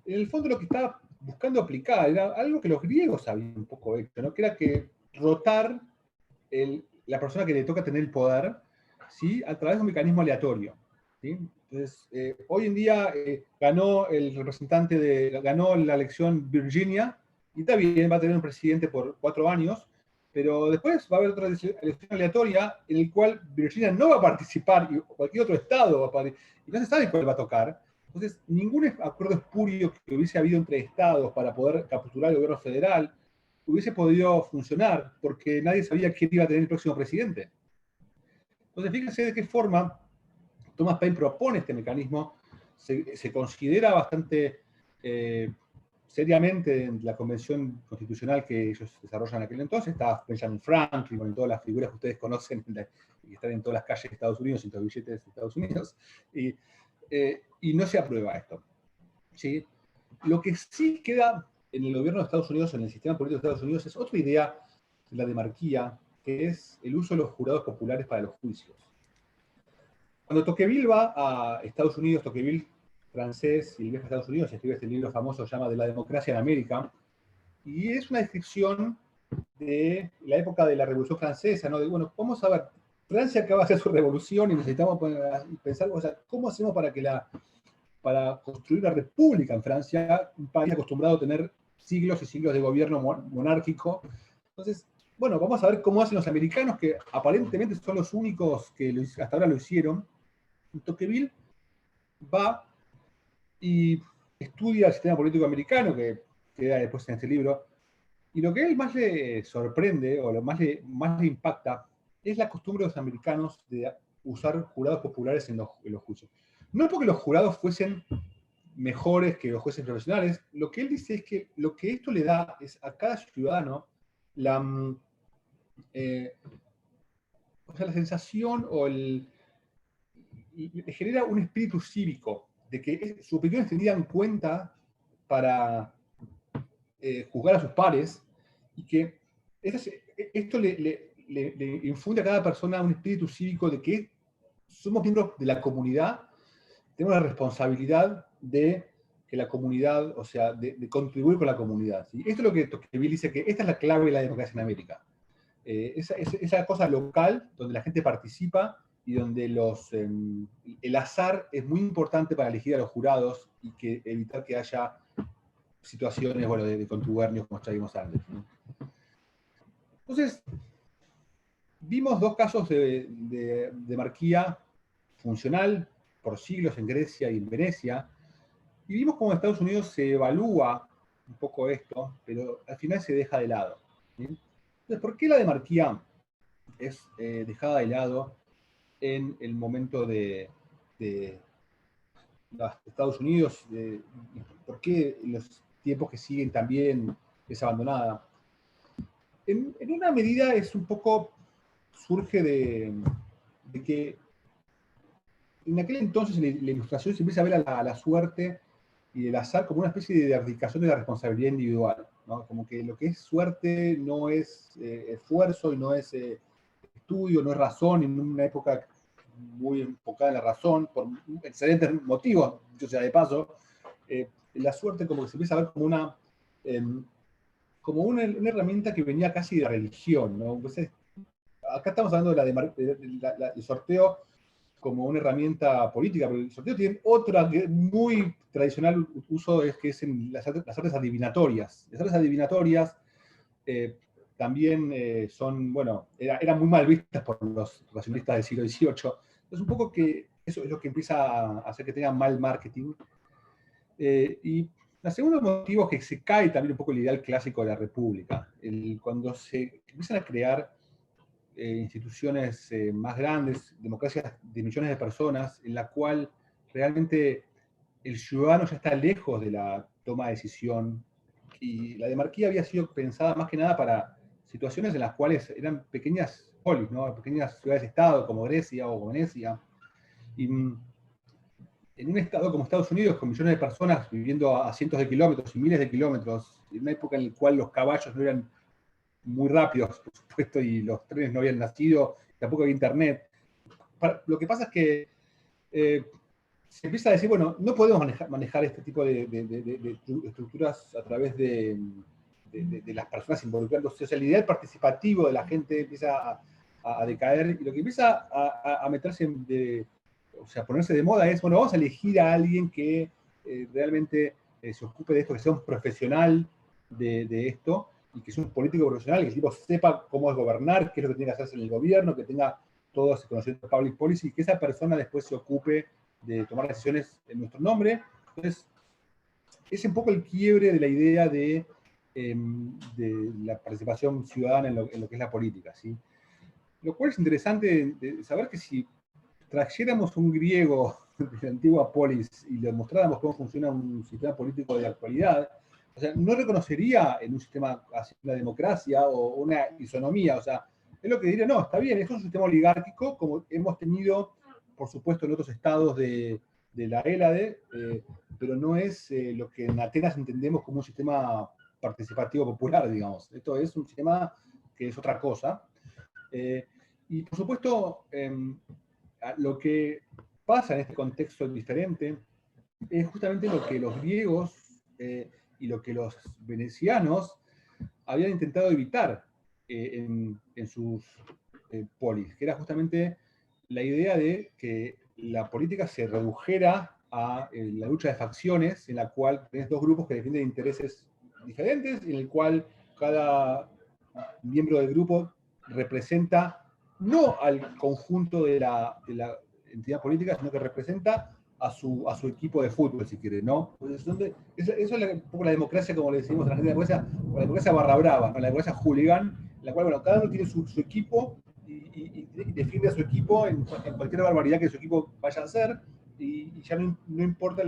en el fondo lo que estaba buscando aplicar era algo que los griegos habían un poco hecho, ¿no? Que era que rotar la persona que le toca tener el poder, ¿sí? A través de un mecanismo aleatorio, ¿sí? Entonces, hoy en día ganó la elección Virginia, y está bien, va a tener un presidente por 4 años, pero después va a haber otra elección aleatoria en la cual Virginia no va a participar, y cualquier otro estado va a participar, y no se sabe cuál va a tocar. Entonces, ningún acuerdo espurio que hubiese habido entre estados para poder capturar el gobierno federal hubiese podido funcionar, porque nadie sabía quién iba a tener el próximo presidente. Entonces, fíjense de qué forma Thomas Paine propone este mecanismo. Se considera bastante seriamente en la convención constitucional que ellos desarrollan en aquel entonces. Está Benjamin Franklin, con todas las figuras que ustedes conocen y están en todas las calles de Estados Unidos, en los billetes de Estados Unidos, y no se aprueba esto, ¿sí? Lo que sí queda en el gobierno de Estados Unidos, en el sistema político de Estados Unidos, es otra idea de la demarquía, que es el uso de los jurados populares para los juicios. Cuando Tocqueville va a Estados Unidos, Tocqueville, francés, y viaja a Estados Unidos, escribe este libro famoso llama De la democracia en América, y es una descripción de la época de la Revolución Francesa, ¿no? De, bueno, vamos a ver, Francia acaba de hacer su revolución y necesitamos pensar, o sea, ¿cómo hacemos para construir una república en Francia, un país acostumbrado a tener siglos y siglos de gobierno monárquico? Entonces, bueno, vamos a ver cómo hacen los americanos, que aparentemente son los únicos que hasta ahora lo hicieron. Tocqueville va y estudia el sistema político americano, que queda después en este libro, y lo que a él más le sorprende, o lo más le impacta, es la costumbre de los americanos de usar jurados populares en los juicios. No porque los jurados fuesen mejores que los jueces profesionales, lo que él dice es que lo que esto le da es a cada ciudadano la sensación le genera un espíritu cívico, de que su opinión es tenida en cuenta para juzgar a sus pares, y que esto le infunde a cada persona un espíritu cívico de que somos miembros de la comunidad, tenemos la responsabilidad de que la comunidad, o sea, de contribuir con la comunidad, ¿sí? Esto es lo que Tocqueville dice, que esta es la clave de la democracia en América. Esa cosa local donde la gente participa y donde el azar es muy importante para elegir a los jurados y evitar que haya situaciones, bueno, de contubernios como ya vimos antes, ¿no? Entonces, vimos dos casos de demarquía funcional por siglos en Grecia y en Venecia, Y vimos cómo en Estados Unidos se evalúa un poco esto, pero al final se deja de lado, ¿sí? Entonces, ¿por qué la demarquía es dejada de lado en el momento de los Estados Unidos? ¿Y por qué en los tiempos que siguen también es abandonada? En una medida es un poco, surge de que en aquel entonces la ilustración se empieza a ver a la suerte y el azar como una especie de abdicación de la responsabilidad individual, ¿no? Como que lo que es suerte no es esfuerzo y no es estudio, no es razón, en una época muy enfocada en la razón, por excelentes motivos, dicho sea de paso. La suerte como que se empieza a ver como una herramienta que venía casi de religión, ¿no? Entonces, acá estamos hablando del sorteo como una herramienta política, pero el sorteo tiene otra muy tradicional uso, que es en las artes adivinatorias. Las artes adivinatorias también son, bueno, eran muy mal vistas por los racionalistas del siglo XVIII. Entonces, un poco que eso es lo que empieza a hacer que tengan mal marketing. Y el segundo motivo es que se cae también un poco el ideal clásico de la república. Cuando se empiezan a crear instituciones más grandes, democracias de millones de personas, en la cual realmente el ciudadano ya está lejos de la toma de decisión, y la demarquía había sido pensada más que nada para situaciones en las cuales eran pequeñas polis, ¿no? Pequeñas ciudades-estado, como Grecia o como Venecia, y en un estado como Estados Unidos, con millones de personas viviendo a cientos de kilómetros y miles de kilómetros, en una época en la cual los caballos no eran muy rápidos, por supuesto, y los trenes no habían nacido, tampoco había internet. Lo que pasa es que se empieza a decir, bueno, no podemos manejar este tipo de estructuras a través de las personas involucrándose. O sea, el ideal participativo de la gente empieza a decaer, y lo que empieza a meterse, o sea, ponerse de moda es, bueno, vamos a elegir a alguien que realmente se ocupe de esto, que sea un profesional de esto, y que es un político profesional, que el tipo sepa cómo es gobernar, qué es lo que tiene que hacerse en el gobierno, que tenga todo ese conocimiento de public policy, y que esa persona después se ocupe de tomar decisiones en nuestro nombre. Entonces, es un poco el quiebre de la idea de la participación ciudadana en lo que es la política, ¿sí? Lo cual es interesante de saber que si trajéramos un griego de la antigua polis y le mostráramos cómo funciona un sistema político de la actualidad, o sea, no reconocería en un sistema así una democracia o una isonomía. O sea, es lo que diría, no, está bien, esto es un sistema oligárquico, como hemos tenido, por supuesto, en otros estados de la Hélade, pero no es lo que en Atenas entendemos como un sistema participativo popular, digamos. Esto es un sistema que es otra cosa. Y por supuesto, lo que pasa en este contexto diferente es justamente lo que los griegos y lo que los venecianos habían intentado evitar en sus polis, que era justamente la idea de que la política se redujera a la lucha de facciones, en la cual tenés dos grupos que defienden intereses diferentes, en el cual cada miembro del grupo representa no al conjunto de la entidad política, sino que representa a su equipo de fútbol, si quiere, ¿no? Entonces, eso es un poco la democracia, como le decimos a la gente de la democracia barra brava, ¿no? La democracia hooligan, en la cual, bueno, cada uno tiene su equipo y defiende a su equipo en cualquier barbaridad que su equipo vaya a hacer, y ya no importa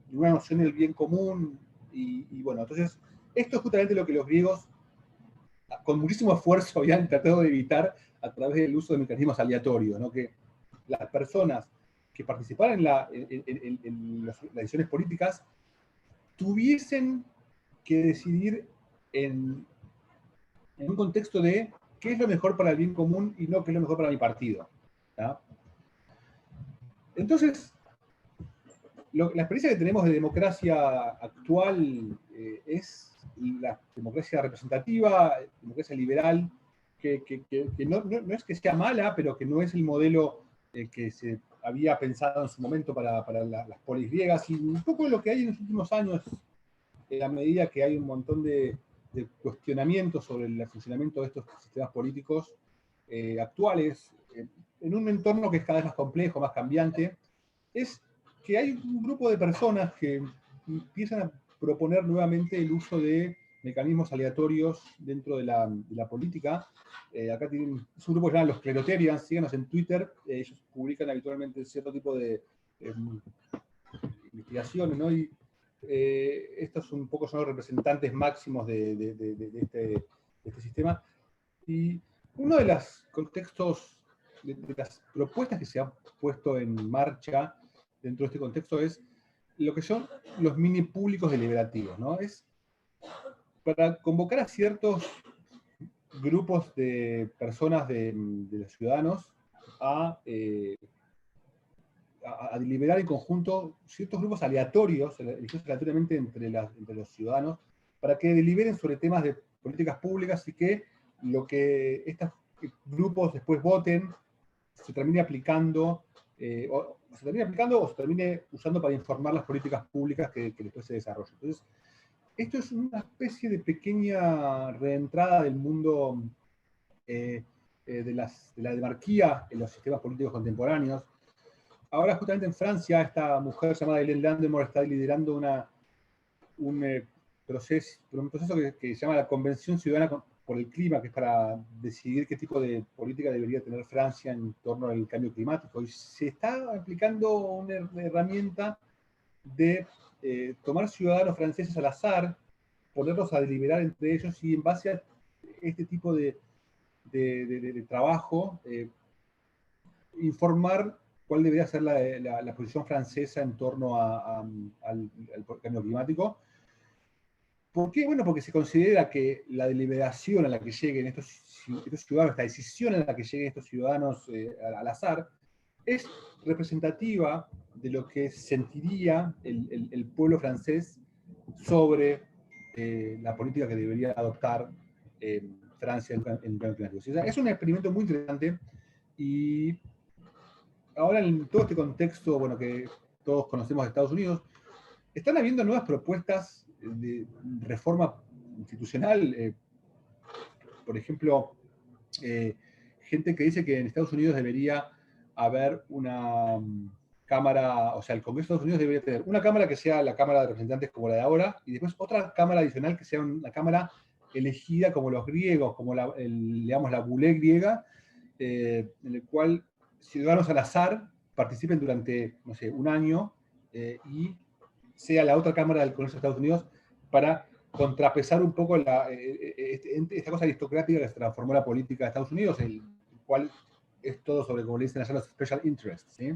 ninguna noción del bien común, y bueno, entonces, esto es justamente lo que los griegos, con muchísimo esfuerzo, habían tratado de evitar a través del uso de mecanismos aleatorios, ¿no? Que las personas que participaran en las decisiones políticas tuviesen que decidir en un contexto de qué es lo mejor para el bien común y no qué es lo mejor para mi partido, ¿tá? Entonces, la experiencia que tenemos de democracia actual es la democracia representativa, democracia liberal, que no es que sea mala, pero que no es el modelo que se había pensado en su momento para las polis griegas, y un poco lo que hay en los últimos años, a medida que hay un montón de cuestionamientos sobre el funcionamiento de estos sistemas políticos actuales, en un entorno que es cada vez más complejo, más cambiante, es que hay un grupo de personas que empiezan a proponer nuevamente el uso de mecanismos aleatorios dentro de la política. Acá tienen, es un grupo que se llama los Clerotarians, síganos en Twitter, ellos publican habitualmente cierto tipo de investigaciones, ¿no? Y estos un poco son los representantes máximos de este sistema. Y uno de los contextos, de las propuestas que se han puesto en marcha dentro de este contexto es lo que son los mini públicos deliberativos, ¿no? Es para convocar a ciertos grupos de personas, de los ciudadanos, a deliberar en conjunto ciertos grupos aleatorios, elegidos aleatoriamente entre los ciudadanos, para que deliberen sobre temas de políticas públicas y que lo que estos grupos después voten se termine aplicando, o se termine usando para informar las políticas públicas que después se desarrollen. Entonces, esto es una especie de pequeña reentrada del mundo de la demarquía en los sistemas políticos contemporáneos. Ahora, justamente en Francia, esta mujer llamada Hélène Landemore está liderando un proceso que se llama la Convención Ciudadana por el Clima, que es para decidir qué tipo de política debería tener Francia en torno al cambio climático. Y se está aplicando una herramienta de tomar ciudadanos franceses al azar, ponerlos a deliberar entre ellos y en base a este tipo de trabajo, informar cuál debería ser la posición francesa en torno al cambio climático. ¿Por qué? Bueno, porque se considera que la deliberación a la que lleguen estos ciudadanos, esta decisión a la que lleguen estos ciudadanos al azar, es representativa de lo que sentiría el pueblo francés sobre la política que debería adoptar Francia en cambio climático. O sea, es un experimento muy interesante y ahora en todo este contexto, bueno, que todos conocemos de Estados Unidos, están habiendo nuevas propuestas de reforma institucional. Por ejemplo, gente que dice que en Estados Unidos debería haber una cámara, o sea, el Congreso de Estados Unidos debería tener una cámara que sea la Cámara de Representantes como la de ahora, y después otra cámara adicional que sea una cámara elegida como los griegos, como digamos, la bulé griega, en el cual ciudadanos al azar participen durante, no sé, un año y sea la otra cámara del Congreso de Estados Unidos para contrapesar un poco esta cosa aristocrática que se transformó la política de Estados Unidos, el cual es todo sobre, como le dicen allá, los special interests, ¿sí?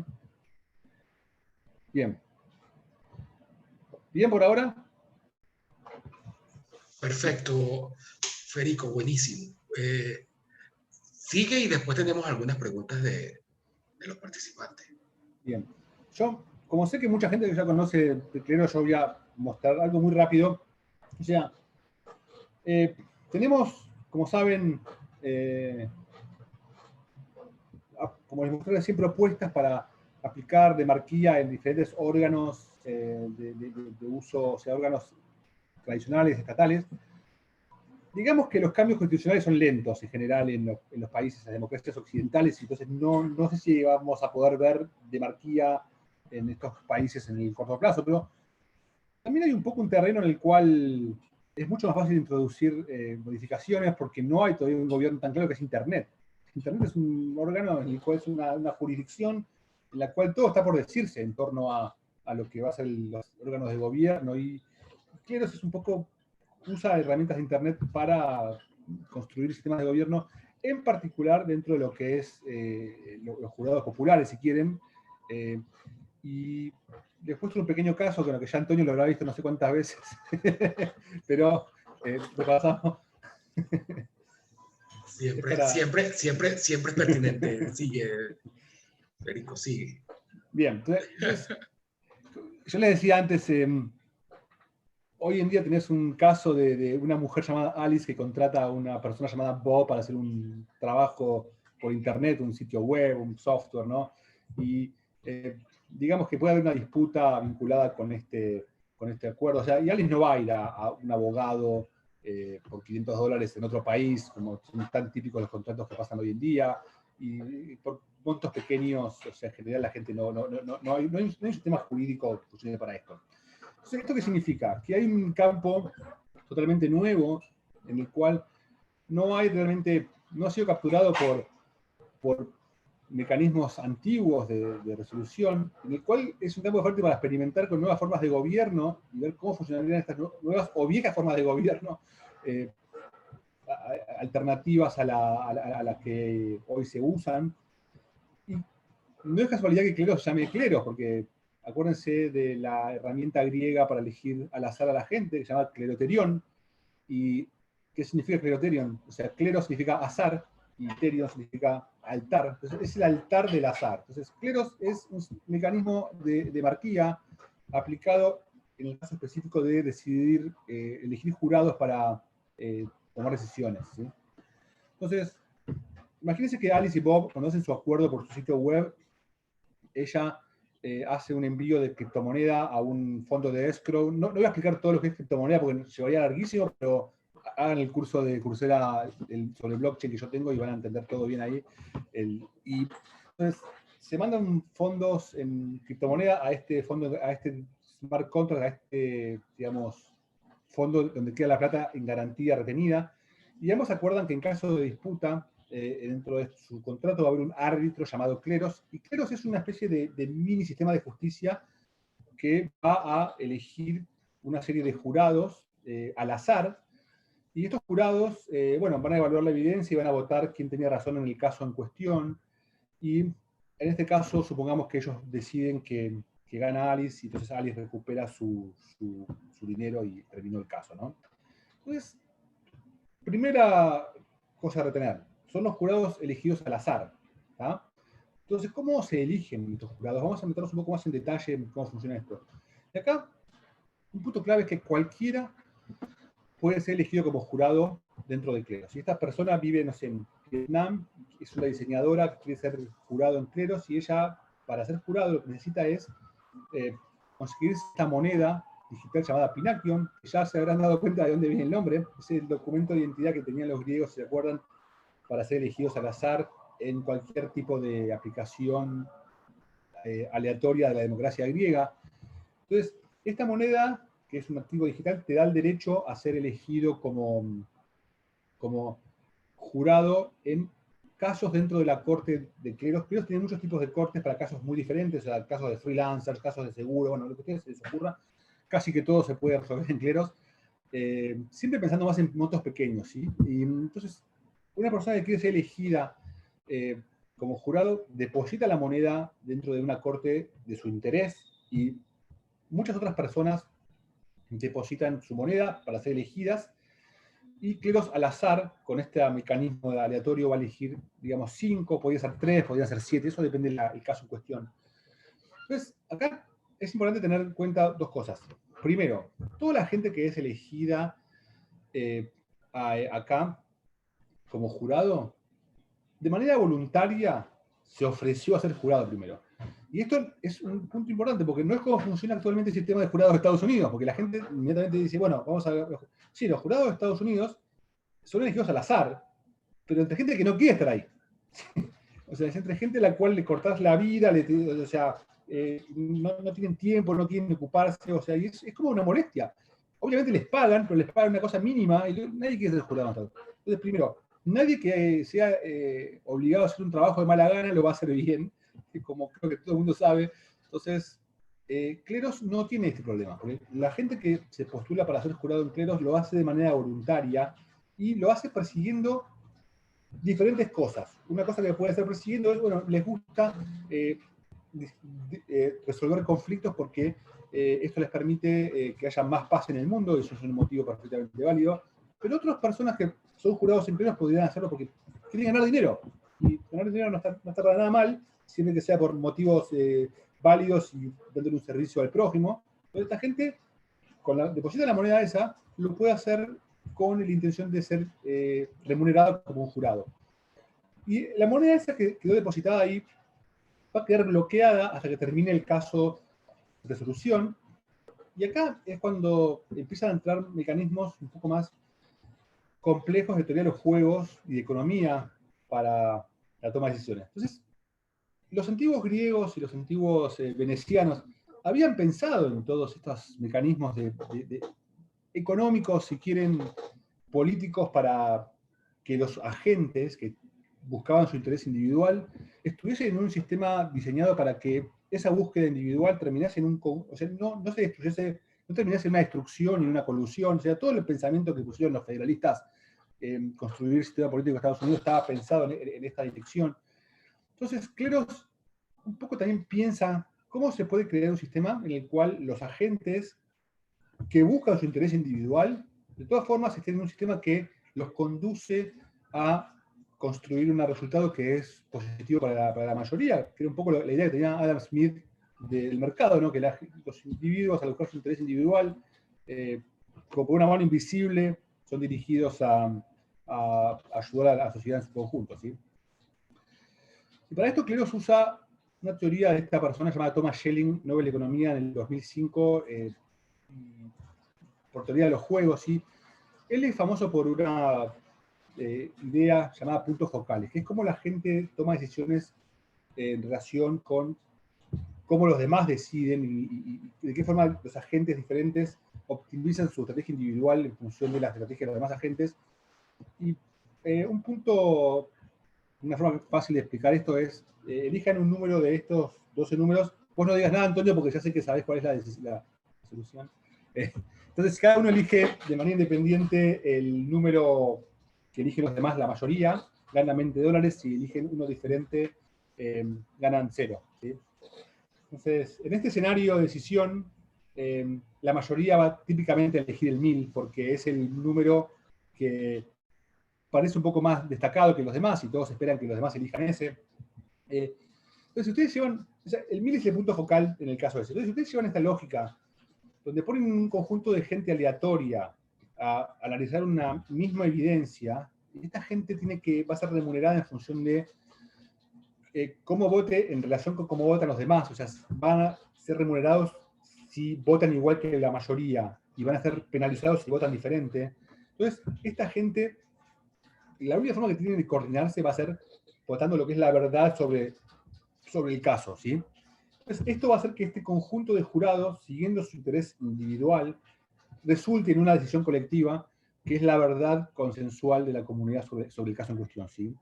Bien. ¿Bien por ahora? Perfecto, Federico, buenísimo. Sigue y después tenemos algunas preguntas de los participantes. Bien. Yo, como sé que mucha gente que ya conoce Clero, yo voy a mostrar algo muy rápido. O sea, tenemos, como saben, como les mostré recién, propuestas para aplicar demarquía en diferentes órganos de uso, o sea, órganos tradicionales, estatales. Digamos que los cambios constitucionales son lentos en general en los países, en las democracias occidentales, y entonces no sé si vamos a poder ver demarquía en estos países en el corto plazo, pero también hay un poco un terreno en el cual es mucho más fácil introducir modificaciones porque no hay todavía un gobierno tan claro que es Internet. Internet es un órgano en el cual es una jurisdicción en la cual todo está por decirse en torno a lo que va a ser los órganos de gobierno, y Cleros es un poco, usa herramientas de Internet para construir sistemas de gobierno, en particular dentro de lo que es los jurados populares, si quieren. Y les muestro un pequeño caso, que ya Antonio lo habrá visto no sé cuántas veces, pero repasamos. Siempre es pertinente. Sigue, Federico, sigue. Bien, entonces, yo les decía antes, hoy en día tenés un caso de una mujer llamada Alice que contrata a una persona llamada Bob para hacer un trabajo por internet, un sitio web, un software, ¿no? Y digamos que puede haber una disputa vinculada con este acuerdo. O sea, y Alice no va a ir a un abogado por $500 en otro país, como son tan típicos los contratos que pasan hoy en día, y por montos pequeños, o sea, en general la gente no hay un sistema jurídico posible para esto. Entonces, ¿esto qué significa? Que hay un campo totalmente nuevo en el cual no hay realmente, no ha sido capturado por mecanismos antiguos de resolución, en el cual es un campo fuerte para experimentar con nuevas formas de gobierno y ver cómo funcionarían estas nuevas o viejas formas de gobierno alternativas a las que hoy se usan. Y no es casualidad que Kleros se llame Kleros, porque acuérdense de la herramienta griega para elegir al azar a la gente, que se llama Kleroterion. ¿Y qué significa Kleroterion? O sea, Kleros significa azar y Terion significa altar. Entonces, es el altar del azar. Entonces, Kleros es un mecanismo de marquía aplicado en el caso específico de decidir, elegir jurados para tomar decisiones, ¿sí? Entonces, imagínense que Alice y Bob, cuando hacen su acuerdo por su sitio web, ella hace un envío de criptomoneda a un fondo de escrow. No voy a explicar todo lo que es criptomoneda porque llevaría larguísimo, pero hagan el curso de Coursera sobre blockchain que yo tengo y van a entender todo bien ahí. Y entonces, se mandan fondos en criptomoneda a este fondo, a este smart contract, a este, digamos, fondo donde queda la plata en garantía retenida. Y ambos acuerdan que en caso de disputa, dentro de su contrato va a haber un árbitro llamado Kleros, y Kleros es una especie de mini sistema de justicia que va a elegir una serie de jurados al azar, y estos jurados, bueno, van a evaluar la evidencia y van a votar quién tenía razón en el caso en cuestión, y en este caso supongamos que ellos deciden que gana Alice, y entonces Alice recupera su dinero y terminó el caso, ¿no? Entonces, primera cosa a retener, son los jurados elegidos al azar, ¿tá? Entonces, ¿cómo se eligen estos jurados? Vamos a meternos un poco más en detalle en cómo funciona esto. Y acá, un punto clave es que cualquiera puede ser elegido como jurado dentro de Kleros. Si esta persona vive, no sé, en Vietnam, es una diseñadora que quiere ser jurado en Kleros, y ella, para ser jurado, lo que necesita es conseguir esta moneda digital llamada Pinakion, que ya se habrán dado cuenta de dónde viene el nombre. Es el documento de identidad que tenían los griegos, si se acuerdan, para ser elegidos al azar en cualquier tipo de aplicación aleatoria de la democracia griega. Entonces, esta moneda, que es un activo digital, te da el derecho a ser elegido como jurado en casos dentro de la corte de Kleros. Kleros tiene muchos tipos de cortes para casos muy diferentes, o sea, casos de freelancers, casos de seguro, bueno, lo que a ustedes se les ocurra. Casi que todo se puede resolver en Kleros, siempre pensando más en montos pequeños, ¿sí? Y entonces, una persona que quiere ser elegida como jurado deposita la moneda dentro de una corte de su interés, y muchas otras personas depositan su moneda para ser elegidas, y Kleros al azar, con este mecanismo aleatorio, va a elegir, digamos, 5, podría ser 3, podría ser 7, eso depende del caso en cuestión. Entonces, acá es importante tener en cuenta dos cosas. Primero, toda la gente que es elegida acá como jurado, de manera voluntaria se ofreció a ser jurado primero. Y esto es un punto importante, porque no es como funciona actualmente el sistema de jurados de Estados Unidos, porque la gente inmediatamente dice, bueno, vamos a ver. Sí, los jurados de Estados Unidos son elegidos al azar, pero entre gente que no quiere estar ahí. O sea, es entre gente a la cual le cortás la vida, o sea, no tienen tiempo, no quieren ocuparse, o sea, y es como una molestia. Obviamente les pagan, pero les pagan una cosa mínima, y nadie quiere ser jurado. Entonces, primero, nadie que sea obligado a hacer un trabajo de mala gana lo va a hacer bien, como creo que todo el mundo sabe. Entonces, Kleros no tiene este problema, porque la gente que se postula para ser jurado en Kleros lo hace de manera voluntaria, y lo hace persiguiendo diferentes cosas. Una cosa que puede estar persiguiendo es, bueno, les gusta resolver conflictos porque esto les permite que haya más paz en el mundo, y eso es un motivo perfectamente válido. Pero otras personas que son jurados en Kleros podrían hacerlo porque quieren ganar dinero. Y ganar dinero no está para nada mal, siempre que sea por motivos válidos y dándole un servicio al prójimo. Pero esta gente, deposita la moneda esa, lo puede hacer con la intención de ser remunerado como un jurado. Y la moneda esa que quedó depositada ahí va a quedar bloqueada hasta que termine el caso de resolución. Y acá es cuando empiezan a entrar mecanismos un poco más complejos de teoría de los juegos y de economía para la toma de decisiones. Entonces, los antiguos griegos y los antiguos venecianos habían pensado en todos estos mecanismos económicos, si quieren, políticos, para que los agentes que buscaban su interés individual estuviesen en un sistema diseñado para que esa búsqueda individual terminase en o sea, no se destruyese, no terminase en una destrucción y una colusión. O sea, todo el pensamiento que pusieron los federalistas en construir el sistema político de Estados Unidos estaba pensado en esta dirección. Entonces, Cleros un poco también piensa cómo se puede crear un sistema en el cual los agentes que buscan su interés individual, de todas formas, estén en un sistema que los conduce a construir un resultado que es positivo para la mayoría, que era un poco la idea que tenía Adam Smith del mercado, ¿no? Que los individuos, al buscar su interés individual, como por una mano invisible, son dirigidos a ayudar a la sociedad en su conjunto, ¿sí? Y para esto Cleros usa una teoría de esta persona llamada Thomas Schelling, Nobel de Economía en el 2005, por teoría de los juegos, ¿sí? Él es famoso por una idea llamada puntos focales, que es cómo la gente toma decisiones en relación con cómo los demás deciden y de qué forma los agentes diferentes optimizan su estrategia individual en función de la estrategia de los demás agentes. Y un punto, una forma fácil de explicar esto es, elijan un número de estos 12 números. Vos no digas nada, Antonio, porque ya sé que sabés cuál es la solución. Entonces, cada uno elige de manera independiente el número que eligen los demás, la mayoría, ganan $20. Si eligen uno diferente, ganan 0. ¿Sí? Entonces, en este escenario de decisión, la mayoría va típicamente a elegir el 1000, porque es el número que parece un poco más destacado que los demás, y todos esperan que los demás elijan ese. Entonces, si ustedes llevan, o sea, el 1000 es el punto focal en el caso de ese. Entonces, si ustedes llevan esta lógica, donde ponen un conjunto de gente aleatoria a analizar una misma evidencia, y esta gente va a ser remunerada en función de cómo vote en relación con cómo votan los demás. O sea, van a ser remunerados si votan igual que la mayoría, y van a ser penalizados si votan diferente. Entonces, esta gente, la única forma que tienen de coordinarse va a ser votando lo que es la verdad sobre el caso, ¿sí? Entonces, esto va a hacer que este conjunto de jurados, siguiendo su interés individual, resulte en una decisión colectiva que es la verdad consensual de la comunidad sobre el caso en cuestión, ¿sí?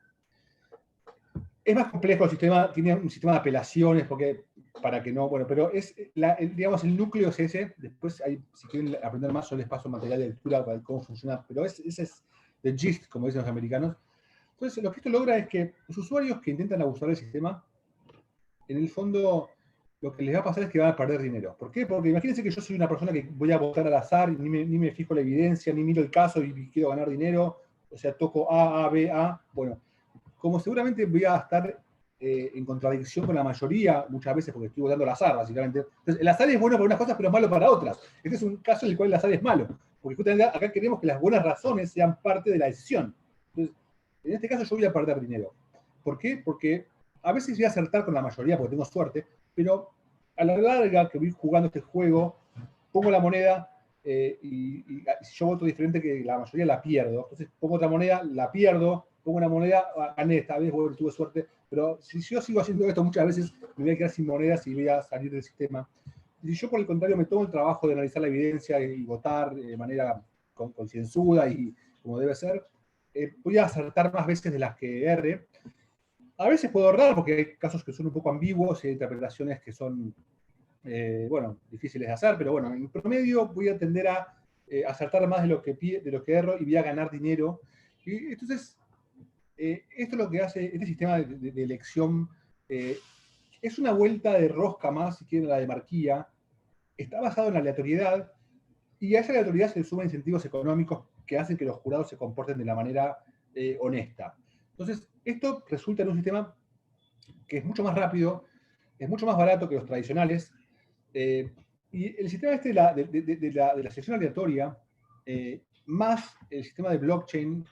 Es más complejo el sistema, tiene un sistema de apelaciones, porque para que no, bueno, pero digamos, el núcleo es ese. Después, si quieren aprender más, yo les paso material de lectura para cómo funciona, pero ese es the gist, como dicen los americanos. Entonces, lo que esto logra es que los usuarios que intentan abusar del sistema, en el fondo, lo que les va a pasar es que van a perder dinero. ¿Por qué? Porque imagínense que yo soy una persona que voy a votar al azar, y ni me fijo la evidencia, ni miro el caso y quiero ganar dinero, o sea, toco A, B, A. Bueno, como seguramente voy a estar en contradicción con la mayoría muchas veces, porque estoy votando al azar, básicamente. Entonces, el azar es bueno para unas cosas, pero es malo para otras. Este es un caso en el cual el azar es malo, porque justamente acá queremos que las buenas razones sean parte de la decisión. Entonces, en este caso yo voy a perder dinero. ¿Por qué? Porque a veces voy a acertar con la mayoría porque tengo suerte, pero a la larga que voy jugando este juego, pongo la moneda y si yo voto diferente que la mayoría, la pierdo. Entonces pongo otra moneda, la pierdo, pongo una moneda, gané esta vez, bueno, tuve suerte, pero si yo sigo haciendo esto muchas veces, me voy a quedar sin monedas y voy a salir del sistema. Y si yo, por el contrario, me tomo el trabajo de analizar la evidencia y votar de manera concienzuda y como debe ser, voy a acertar más veces de las que erre. A veces puedo errar porque hay casos que son un poco ambiguos y hay interpretaciones que son, bueno, difíciles de hacer, pero bueno, en promedio voy a tender a acertar más de lo que erro y voy a ganar dinero. Y entonces, esto es lo que hace este sistema de elección. Es una vuelta de rosca más, si quieren, la de Marquía. Está basado en la aleatoriedad, y a esa aleatoriedad se le suman incentivos económicos que hacen que los jurados se comporten de la manera honesta. Entonces, esto resulta en un sistema que es mucho más rápido, es mucho más barato que los tradicionales, y el sistema este de la selección aleatoria, más el sistema de blockchain,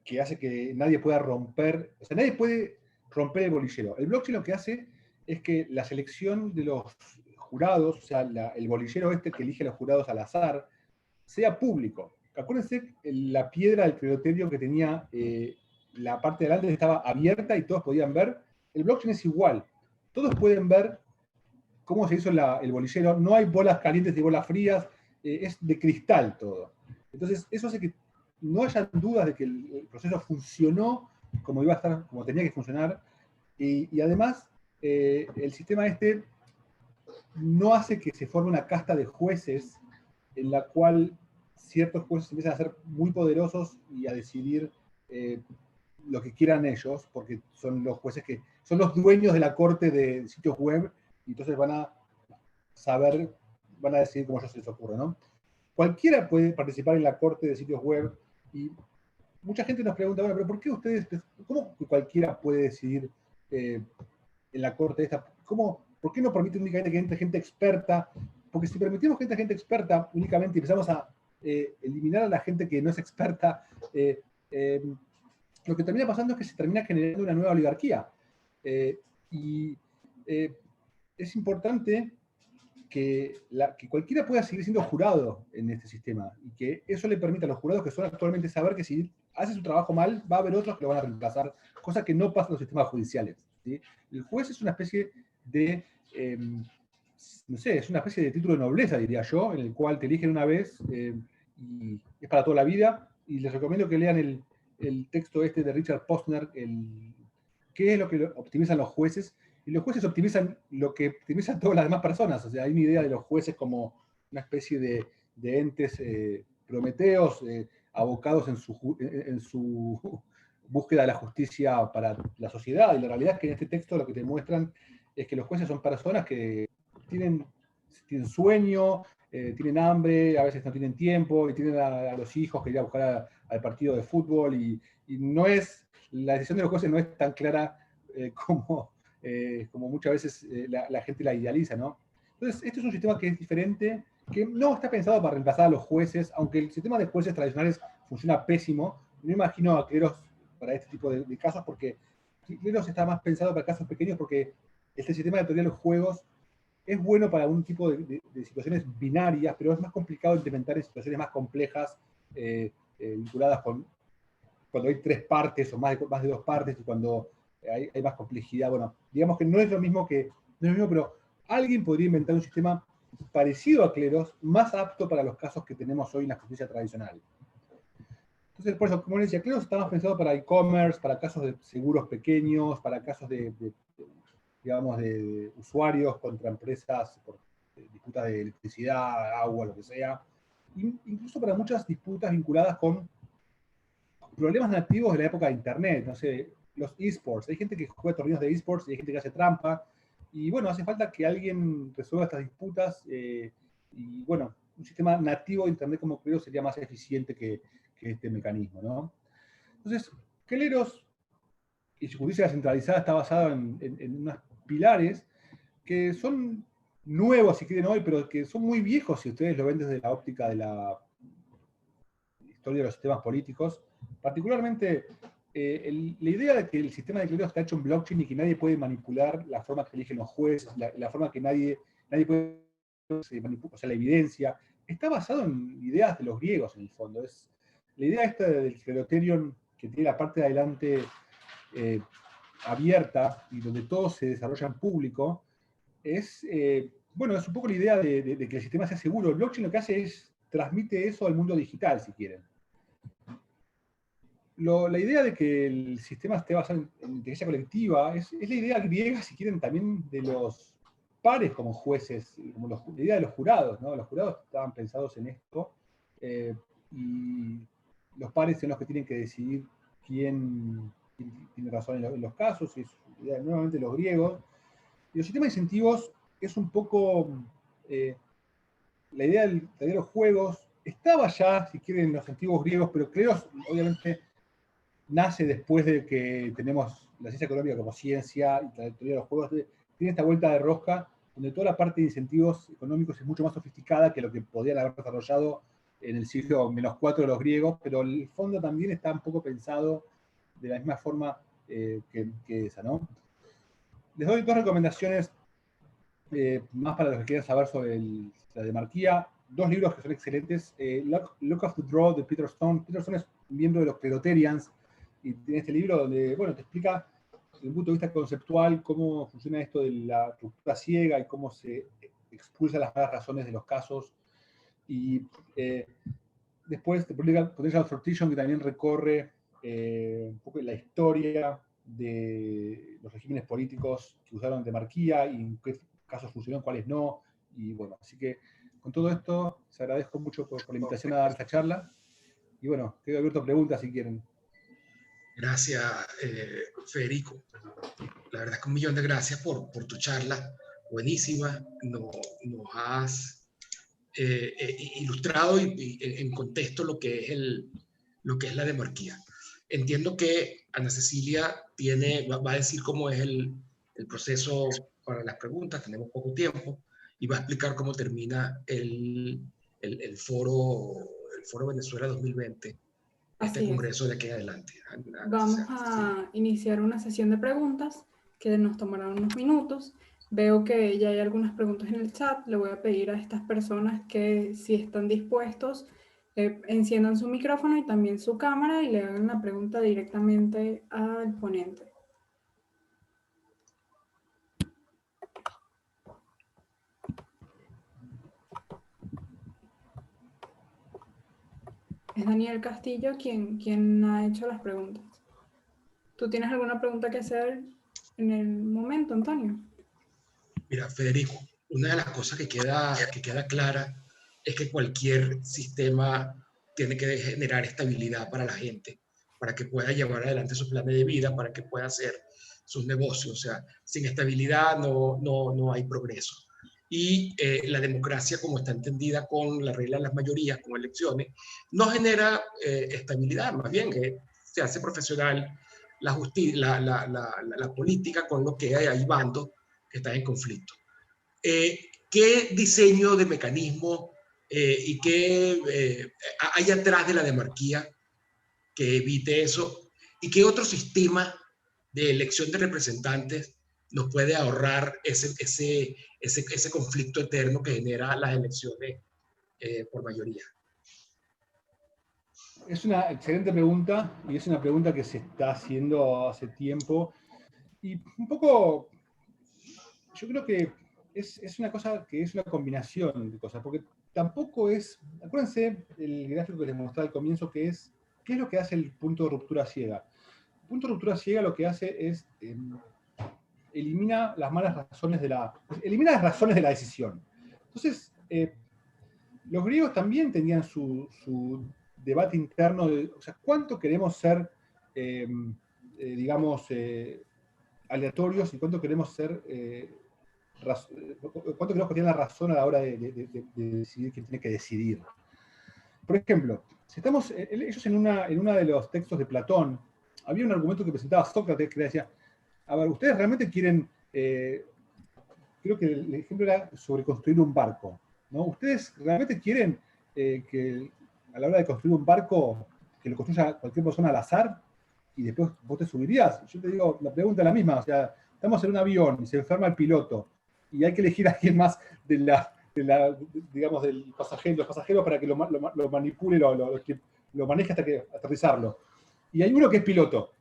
que hace que nadie pueda romper, o sea, nadie puede romper el bolillero. El blockchain lo que hace es que la selección de los jurados, o sea, el bolillero este que elige a los jurados al azar, sea público. Acuérdense la piedra del criterio que tenía la parte de adelante estaba abierta y todos podían ver. El blockchain es igual. Todos pueden ver cómo se hizo el bolillero. No hay bolas calientes y bolas frías, es de cristal todo. Entonces, eso hace que no haya dudas de que el proceso funcionó como iba a estar, como tenía que funcionar, y además el sistema este no hace que se forme una casta de jueces en la cual ciertos jueces empiezan a ser muy poderosos y a decidir lo que quieran ellos, porque son los jueces que son los dueños de la corte de sitios web, y entonces van a saber, van a decidir cómo a ellos se les ocurre, ¿no? Cualquiera puede participar en la corte de sitios web, y mucha gente nos pregunta, bueno, pero ¿por qué ustedes, cómo cualquiera puede decidir en la corte esta? ¿Por qué no permiten únicamente que entre gente experta? Porque si permitimos que entre gente experta únicamente y empezamos a eliminar a la gente que no es experta, lo que termina pasando es que se termina generando una nueva oligarquía. Es importante que cualquiera pueda seguir siendo jurado en este sistema, y que eso le permita a los jurados que son actualmente saber que si hace su trabajo mal, va a haber otros que lo van a reemplazar, cosa que no pasa en los sistemas judiciales, ¿sí? El juez es una especie de, no sé, es una especie de título de nobleza, diría yo, en el cual te eligen una vez y es para toda la vida, y les recomiendo que lean el texto este de Richard Posner, qué es lo que optimizan los jueces. Y los jueces optimizan lo que optimizan todas las demás personas. O sea, hay una idea de los jueces como una especie de entes prometeos, abocados en su búsqueda de la justicia para la sociedad. Y la realidad es que en este texto lo que te muestran es que los jueces son personas que tienen sueño, tienen hambre, a veces no tienen tiempo, y tienen a los hijos que ir a buscar al partido de fútbol. Y no es, la decisión de los jueces no es tan clara como muchas veces la gente la idealiza, ¿no? Entonces, este es un sistema que es diferente, que no está pensado para reemplazar a los jueces, aunque el sistema de jueces tradicionales funciona pésimo. No imagino a Cleros para este tipo de casos, porque Cleros está más pensado para casos pequeños, porque este sistema de teoría de los juegos es bueno para un tipo de situaciones binarias, pero es más complicado implementar en situaciones más complejas, vinculadas con cuando hay 3 partes o más de 2 partes, y cuando hay más complejidad. Bueno, digamos que no es lo mismo, pero alguien podría inventar un sistema parecido a Cleros, más apto para los casos que tenemos hoy en la justicia tradicional. Entonces, por eso, como les decía, Cleros está más pensado para e-commerce, para casos de seguros pequeños, para casos de usuarios contra empresas por disputas de electricidad, agua, lo que sea. Incluso para muchas disputas vinculadas con problemas nativos de la época de Internet, no sé, los esports. Hay gente que juega torneos de esports y hay gente que hace trampa. Y bueno, hace falta que alguien resuelva estas disputas. Y bueno, un sistema nativo de Internet como Cleros sería más eficiente que este mecanismo, ¿no? Entonces, Cleros y su justicia centralizada está basada en unos pilares que son nuevos, si quieren, hoy, pero que son muy viejos si ustedes lo ven desde la óptica de la historia de los sistemas políticos. Particularmente, la idea de que el sistema de Cleros está hecho en blockchain y que nadie puede manipular la forma que eligen los jueces, la forma que nadie puede manipular, o sea, la evidencia, está basado en ideas de los griegos, en el fondo. Es la idea esta del Cleroterion, que tiene la parte de adelante abierta y donde todo se desarrolla en público, es un poco la idea de que el sistema sea seguro. El blockchain lo que hace es transmite eso al mundo digital, si quieren. La idea de que el sistema esté basado en inteligencia colectiva es la idea griega, si quieren, también de los pares como jueces, como la idea de los jurados, ¿no? Los jurados estaban pensados en esto, y los pares son los que tienen que decidir quién tiene razón en los casos, y es nuevamente los griegos. Y los sistemas de incentivos es un poco la idea de los juegos. Estaba ya, si quieren, en los antiguos griegos, pero Cleros, obviamente, nace después de que tenemos la ciencia económica como ciencia, y la teoría de los juegos tiene esta vuelta de rosca, donde toda la parte de incentivos económicos es mucho más sofisticada que lo que podían haber desarrollado en el siglo -4 de los griegos, pero el fondo también está un poco pensado de la misma forma que esa, ¿no? Les doy 2 recomendaciones más para los que quieran saber sobre la demarquía. 2 libros que son excelentes. Luck of the Draw, de Peter Stone. Peter Stone es miembro de los Cleroterians, y tiene este libro donde, bueno, te explica desde un punto de vista conceptual, cómo funciona esto de la ruptura ciega y cómo se expulsan las malas razones de los casos. Y después de Potential Frustration, que también recorre un poco la historia de los regímenes políticos que usaron demarquía y en qué casos funcionaron, cuáles no. Y bueno, así que con todo esto, les agradezco mucho por la invitación a dar esta charla. Y bueno, quedo abierto a preguntas si quieren. Gracias, Federico. La verdad es que 1.000.000 de gracias por tu charla, buenísima. Nos has ilustrado y en contexto lo que es la demarquía. Entiendo que Ana Cecilia va a decir cómo es el proceso para las preguntas, tenemos poco tiempo, y va a explicar cómo termina el foro Venezuela 2020, este congreso de aquí en adelante. Vamos a iniciar una sesión de preguntas que nos tomará unos minutos. Veo que ya hay algunas preguntas en el chat. Le voy a pedir a estas personas que, si están dispuestos, enciendan su micrófono y también su cámara y le hagan la pregunta directamente al ponente. Es Daniel Castillo quien ha hecho las preguntas. ¿Tú tienes alguna pregunta que hacer en el momento, Antonio? Mira, Federico, una de las cosas que queda clara es que cualquier sistema tiene que generar estabilidad para la gente, para que pueda llevar adelante sus planes de vida, para que pueda hacer sus negocios. O sea, sin estabilidad no hay progreso. Y la democracia, como está entendida con la regla de las mayorías, con elecciones, no genera estabilidad, más bien se hace profesional la política con lo que hay bandos que están en conflicto. ¿Qué diseño de mecanismo y qué hay atrás de la demarquía que evite eso? ¿Y qué otro sistema de elección de representantes nos puede ahorrar ese conflicto eterno que genera las elecciones por mayoría? Es una excelente pregunta y es una pregunta que se está haciendo hace tiempo. Y un poco, yo creo que es una cosa que es una combinación de cosas, porque tampoco es, acuérdense el gráfico que les mostraba al comienzo, que es, ¿qué es lo que hace el punto de ruptura ciega? El punto de ruptura ciega lo que hace es elimina las malas razones elimina las razones de la decisión. Entonces, los griegos también tenían su debate interno de, o sea, ¿cuánto queremos ser, digamos, aleatorios y cuánto queremos ser, cuánto queremos que tenga la razón a la hora de decidir quién tiene que decidir? Por ejemplo, si estamos, ellos en uno de los textos de Platón, había un argumento que presentaba Sócrates que decía, a ver, ustedes realmente quieren, creo que el ejemplo era sobre construir un barco, ¿no? Ustedes realmente quieren que a la hora de construir un barco, que lo construya cualquier persona al azar y después vos te subirías. Yo te digo, la pregunta es la misma, o sea, estamos en un avión y se enferma el piloto y hay que elegir a alguien más digamos, los pasajeros para que lo manipule, lo maneje hasta que aterrizarlo. Y hay uno que es piloto.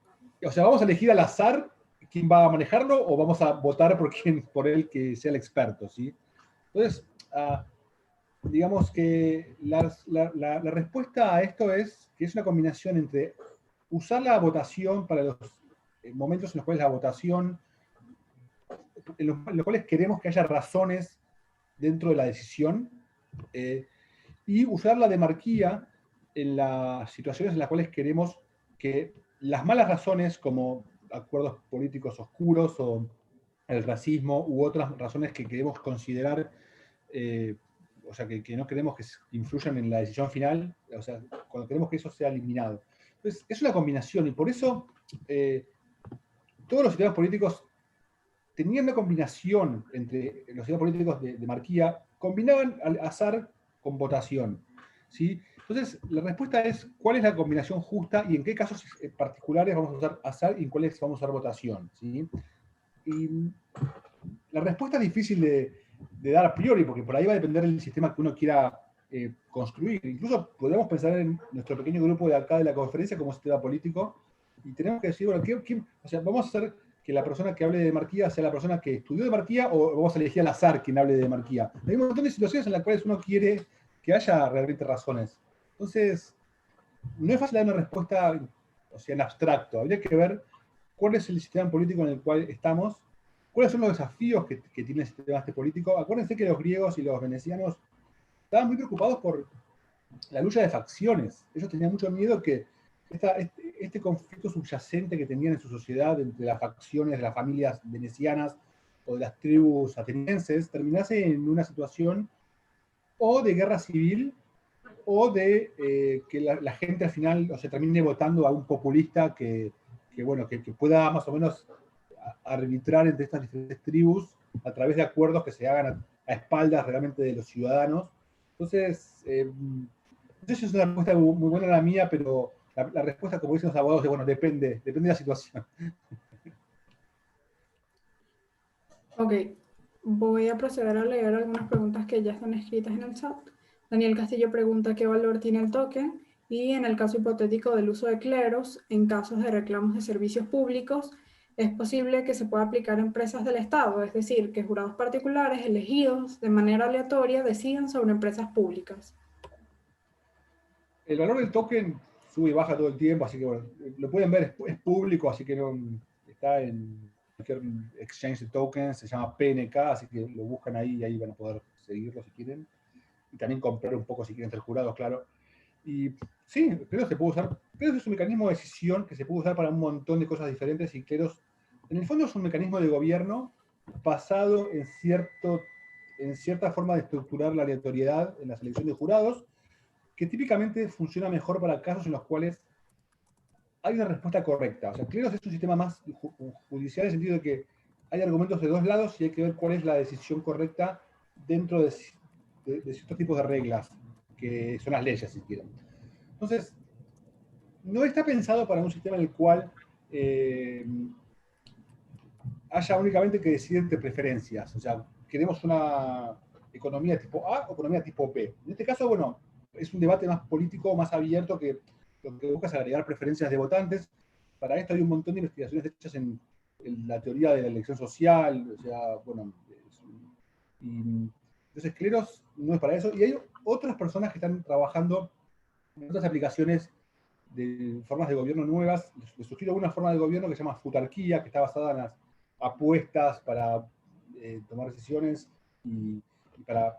O sea, ¿vamos a elegir al azar quién va a manejarlo o vamos a votar por él que sea el experto? ¿Sí? Entonces, digamos que la respuesta a esto es que es una combinación entre usar la votación para los momentos en los cuales la votación, en los cuales queremos que haya razones dentro de la decisión, y usar la demarquía en las situaciones en las cuales queremos que las malas razones, como acuerdos políticos oscuros o el racismo u otras razones que queremos considerar, o sea, que no queremos que influyan en la decisión final, o sea, cuando queremos que eso sea eliminado. Entonces, es una combinación y por eso todos los sistemas políticos tenían una combinación entre los sistemas políticos de demarquía, combinaban al azar con votación, ¿sí? Entonces, la respuesta es cuál es la combinación justa y en qué casos particulares vamos a usar azar y en cuáles vamos a usar votación, ¿sí? Y la respuesta es difícil de dar a priori, porque por ahí va a depender del sistema que uno quiera construir. Incluso podemos pensar en nuestro pequeño grupo de acá de la conferencia como sistema político y tenemos que decir, bueno, o sea, vamos a hacer que la persona que hable de demarquía sea la persona que estudió demarquía, o vamos a elegir al azar quien hable de demarquía. Hay un montón de situaciones en las cuales uno quiere que haya realmente razones. Entonces, no es fácil dar una respuesta, o sea, en abstracto. Habría que ver cuál es el sistema político en el cual estamos, cuáles son los desafíos que tiene el sistema político. Acuérdense que los griegos y los venecianos estaban muy preocupados por la lucha de facciones. Ellos tenían mucho miedo que este conflicto subyacente que tenían en su sociedad entre las facciones de las familias venecianas o de las tribus atenienses terminase en una situación o de guerra civil o de que la gente al final se termine votando a un populista que pueda más o menos arbitrar entre estas diferentes tribus a través de acuerdos que se hagan a espaldas realmente de los ciudadanos. Entonces, no sé si es una respuesta muy buena la mía, pero la respuesta, como dicen los abogados, es bueno, depende de la situación. Ok, voy a proceder a leer algunas preguntas que ya están escritas en el chat. Daniel Castillo pregunta qué valor tiene el token y en el caso hipotético del uso de cleros, en casos de reclamos de servicios públicos, es posible que se pueda aplicar a empresas del Estado, es decir, que jurados particulares elegidos de manera aleatoria decidan sobre empresas públicas. El valor del token sube y baja todo el tiempo, así que bueno, lo pueden ver, es público, así que no, está en cualquier exchange de tokens, se llama PNK, así que lo buscan ahí y ahí van a poder seguirlo si quieren. Y también comprar un poco si quieren ser jurados, claro. Y sí, Cleros se puede usar. Cleros es un mecanismo de decisión que se puede usar para un montón de cosas diferentes y Cleros, en el fondo, es un mecanismo de gobierno basado en cierta forma de estructurar la aleatoriedad en la selección de jurados, que típicamente funciona mejor para casos en los cuales hay una respuesta correcta. O sea, Cleros es un sistema más judicial en el sentido de que hay argumentos de dos lados y hay que ver cuál es la decisión correcta dentro de ciertos tipos de reglas, que son las leyes, si quieren. Entonces, no está pensado para un sistema en el cual haya únicamente que decidir entre preferencias. O sea, queremos una economía tipo A o economía tipo B. En este caso, bueno, es un debate más político, más abierto, que lo que busca es agregar preferencias de votantes. Para esto hay un montón de investigaciones hechas en la teoría de la elección social, o sea, bueno, entonces Cleros no es para eso. Y hay otras personas que están trabajando en otras aplicaciones de formas de gobierno nuevas. Les sugiero una forma de gobierno que se llama futarquía, que está basada en las apuestas para tomar decisiones y para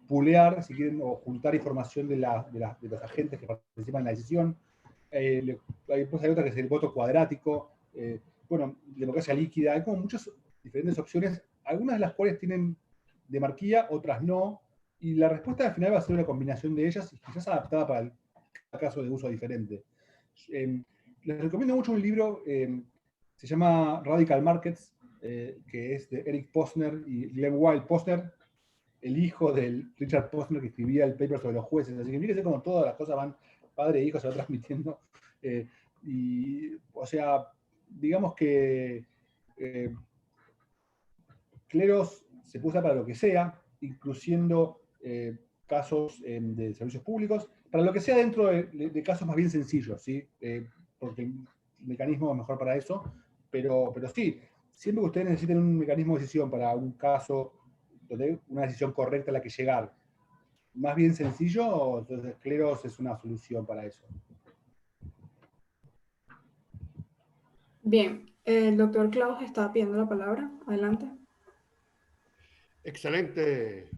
pulear, si quieren, o juntar información de los agentes que participan en la decisión. Después hay otra que es el voto cuadrático, bueno, democracia líquida. Hay como muchas diferentes opciones, algunas de las cuales tienen demarquía, otras no, y la respuesta al final va a ser una combinación de ellas y quizás adaptada para el caso de uso diferente. Les recomiendo mucho un libro, se llama Radical Markets, que es de Eric Posner y Glenn Wild. Posner, el hijo de Richard Posner, que escribía el paper sobre los jueces. Así que fíjense cómo todas las cosas van, padre e hijo se van transmitiendo. Y, o sea, digamos que Cleros se puede usar para lo que sea, incluyendo casos de servicios públicos, para lo que sea dentro de casos más bien sencillos, ¿sí? Porque el mecanismo es mejor para eso, pero sí, siempre que ustedes necesiten un mecanismo de decisión para un caso, donde una decisión correcta a la que llegar, más bien sencillo, entonces Cleros es una solución para eso. Bien, el doctor Klaus está pidiendo la palabra. Adelante. Excelente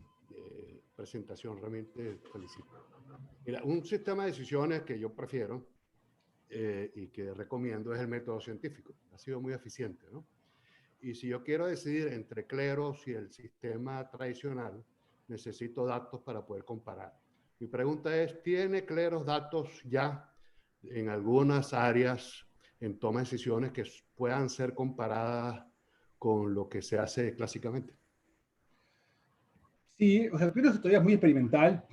presentación, realmente felicito. Mira, un sistema de decisiones que yo prefiero y que recomiendo es el método científico. Ha sido muy eficiente, ¿no? Y si yo quiero decidir entre Cleros y el sistema tradicional, necesito datos para poder comparar. Mi pregunta es, ¿tiene Cleros datos ya en algunas áreas en toma de decisiones que puedan ser comparadas con lo que se hace clásicamente? Sí, o sea, Cleros todavía es muy experimental.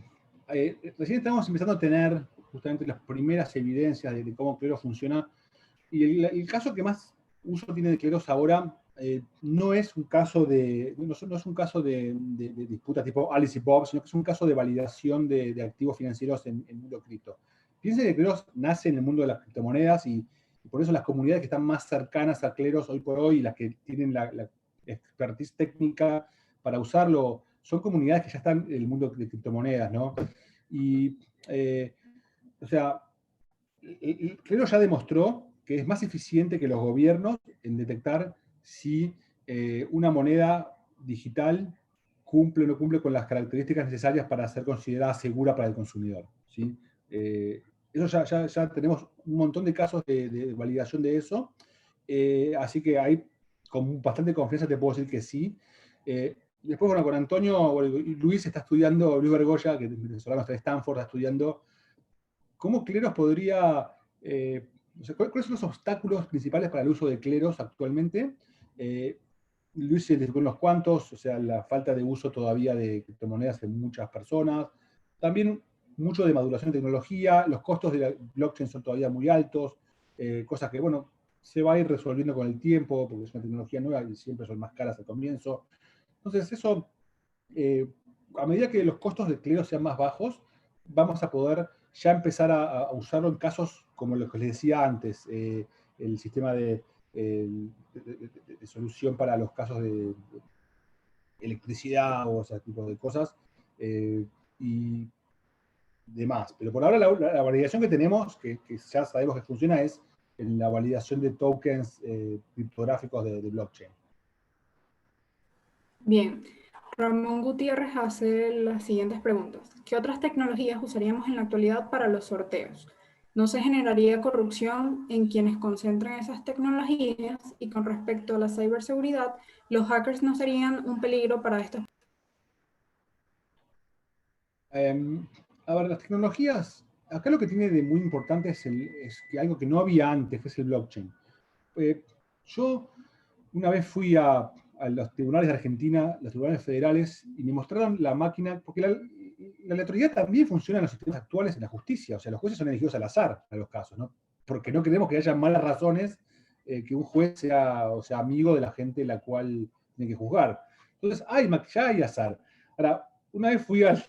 Recién estamos empezando a tener justamente las primeras evidencias de cómo Cleros funciona. Y el caso que más uso tiene de Cleros ahora no es un caso de disputa tipo Alice y Bob, sino que es un caso de validación de activos financieros en mundo cripto. Piensen que Cleros nace en el mundo de las criptomonedas y Por eso las comunidades que están más cercanas a cleros hoy por hoy, las que tienen la expertise técnica para usarlo, son comunidades que ya están en el mundo de criptomonedas, ¿no? Y, o sea, el clero ya demostró que es más eficiente que los gobiernos en detectar si una moneda digital cumple o no cumple con las características necesarias para ser considerada segura para el consumidor, ¿sí? Eso ya tenemos un montón de casos de validación de eso, así que ahí con bastante confianza te puedo decir que sí. Después, bueno, con Antonio, Luis está estudiando, Luis Bergoya, que es venezolano, está en Stanford, está estudiando cómo cleros podría, o sea, ¿cuáles son los obstáculos principales para el uso de cleros actualmente? Luis se les unos cuantos, o sea, la falta de uso todavía de criptomonedas en muchas personas, también mucho de maduración de tecnología, los costos de la blockchain son todavía muy altos, cosas que, bueno, se va a ir resolviendo con el tiempo, porque es una tecnología nueva y siempre son más caras al comienzo. Entonces, eso, a medida que los costos de clero sean más bajos, vamos a poder ya empezar a usarlo en casos como los que les decía antes, el sistema de solución para los casos de electricidad o ese tipo de cosas y demás. Pero por ahora la validación que tenemos, que ya sabemos que funciona, es en la validación de tokens criptográficos de blockchain. Bien, Ramón Gutiérrez hace las siguientes preguntas. ¿Qué otras tecnologías usaríamos en la actualidad para los sorteos? ¿No se generaría corrupción en quienes concentran esas tecnologías? Y con respecto a la ciberseguridad, ¿los hackers no serían un peligro para estos? A ver, las tecnologías, acá lo que tiene de muy importante es que algo que no había antes, que es el blockchain. Yo una vez fui a los tribunales de Argentina, los tribunales federales, y me mostraron la máquina, porque la aleatoriedad también funciona en los sistemas actuales en la justicia, o sea, los jueces son elegidos al azar para los casos, ¿no? Porque no queremos que haya malas razones que un juez sea, o sea, amigo de la gente la cual tiene que juzgar. Entonces, ya hay azar. Ahora, una vez fui al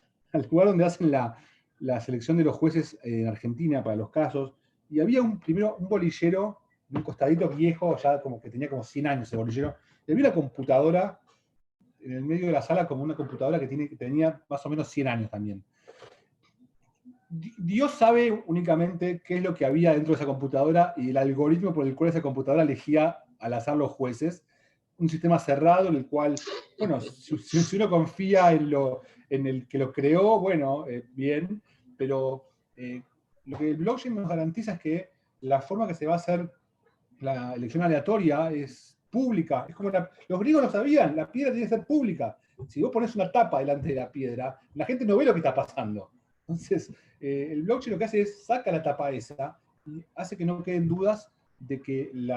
lugar donde hacen la selección de los jueces en Argentina para los casos, y había primero un bolillero, un costadito viejo, ya como que tenía como 100 años ese bolillero, y había una computadora en el medio de la sala, como una computadora que tenía más o menos 100 años también. Dios sabe únicamente qué es lo que había dentro de esa computadora y el algoritmo por el cual esa computadora elegía al azar los jueces. Un sistema cerrado en el cual, bueno, si uno confía en el que lo creó, bueno, bien, pero lo que el blockchain nos garantiza es que la forma que se va a hacer la elección aleatoria es pública. Es como los griegos lo sabían, la piedra tiene que ser pública. Si vos pones una tapa delante de la piedra, la gente no ve lo que está pasando. Entonces, el blockchain lo que hace es saca la tapa esa y hace que no queden dudas de que el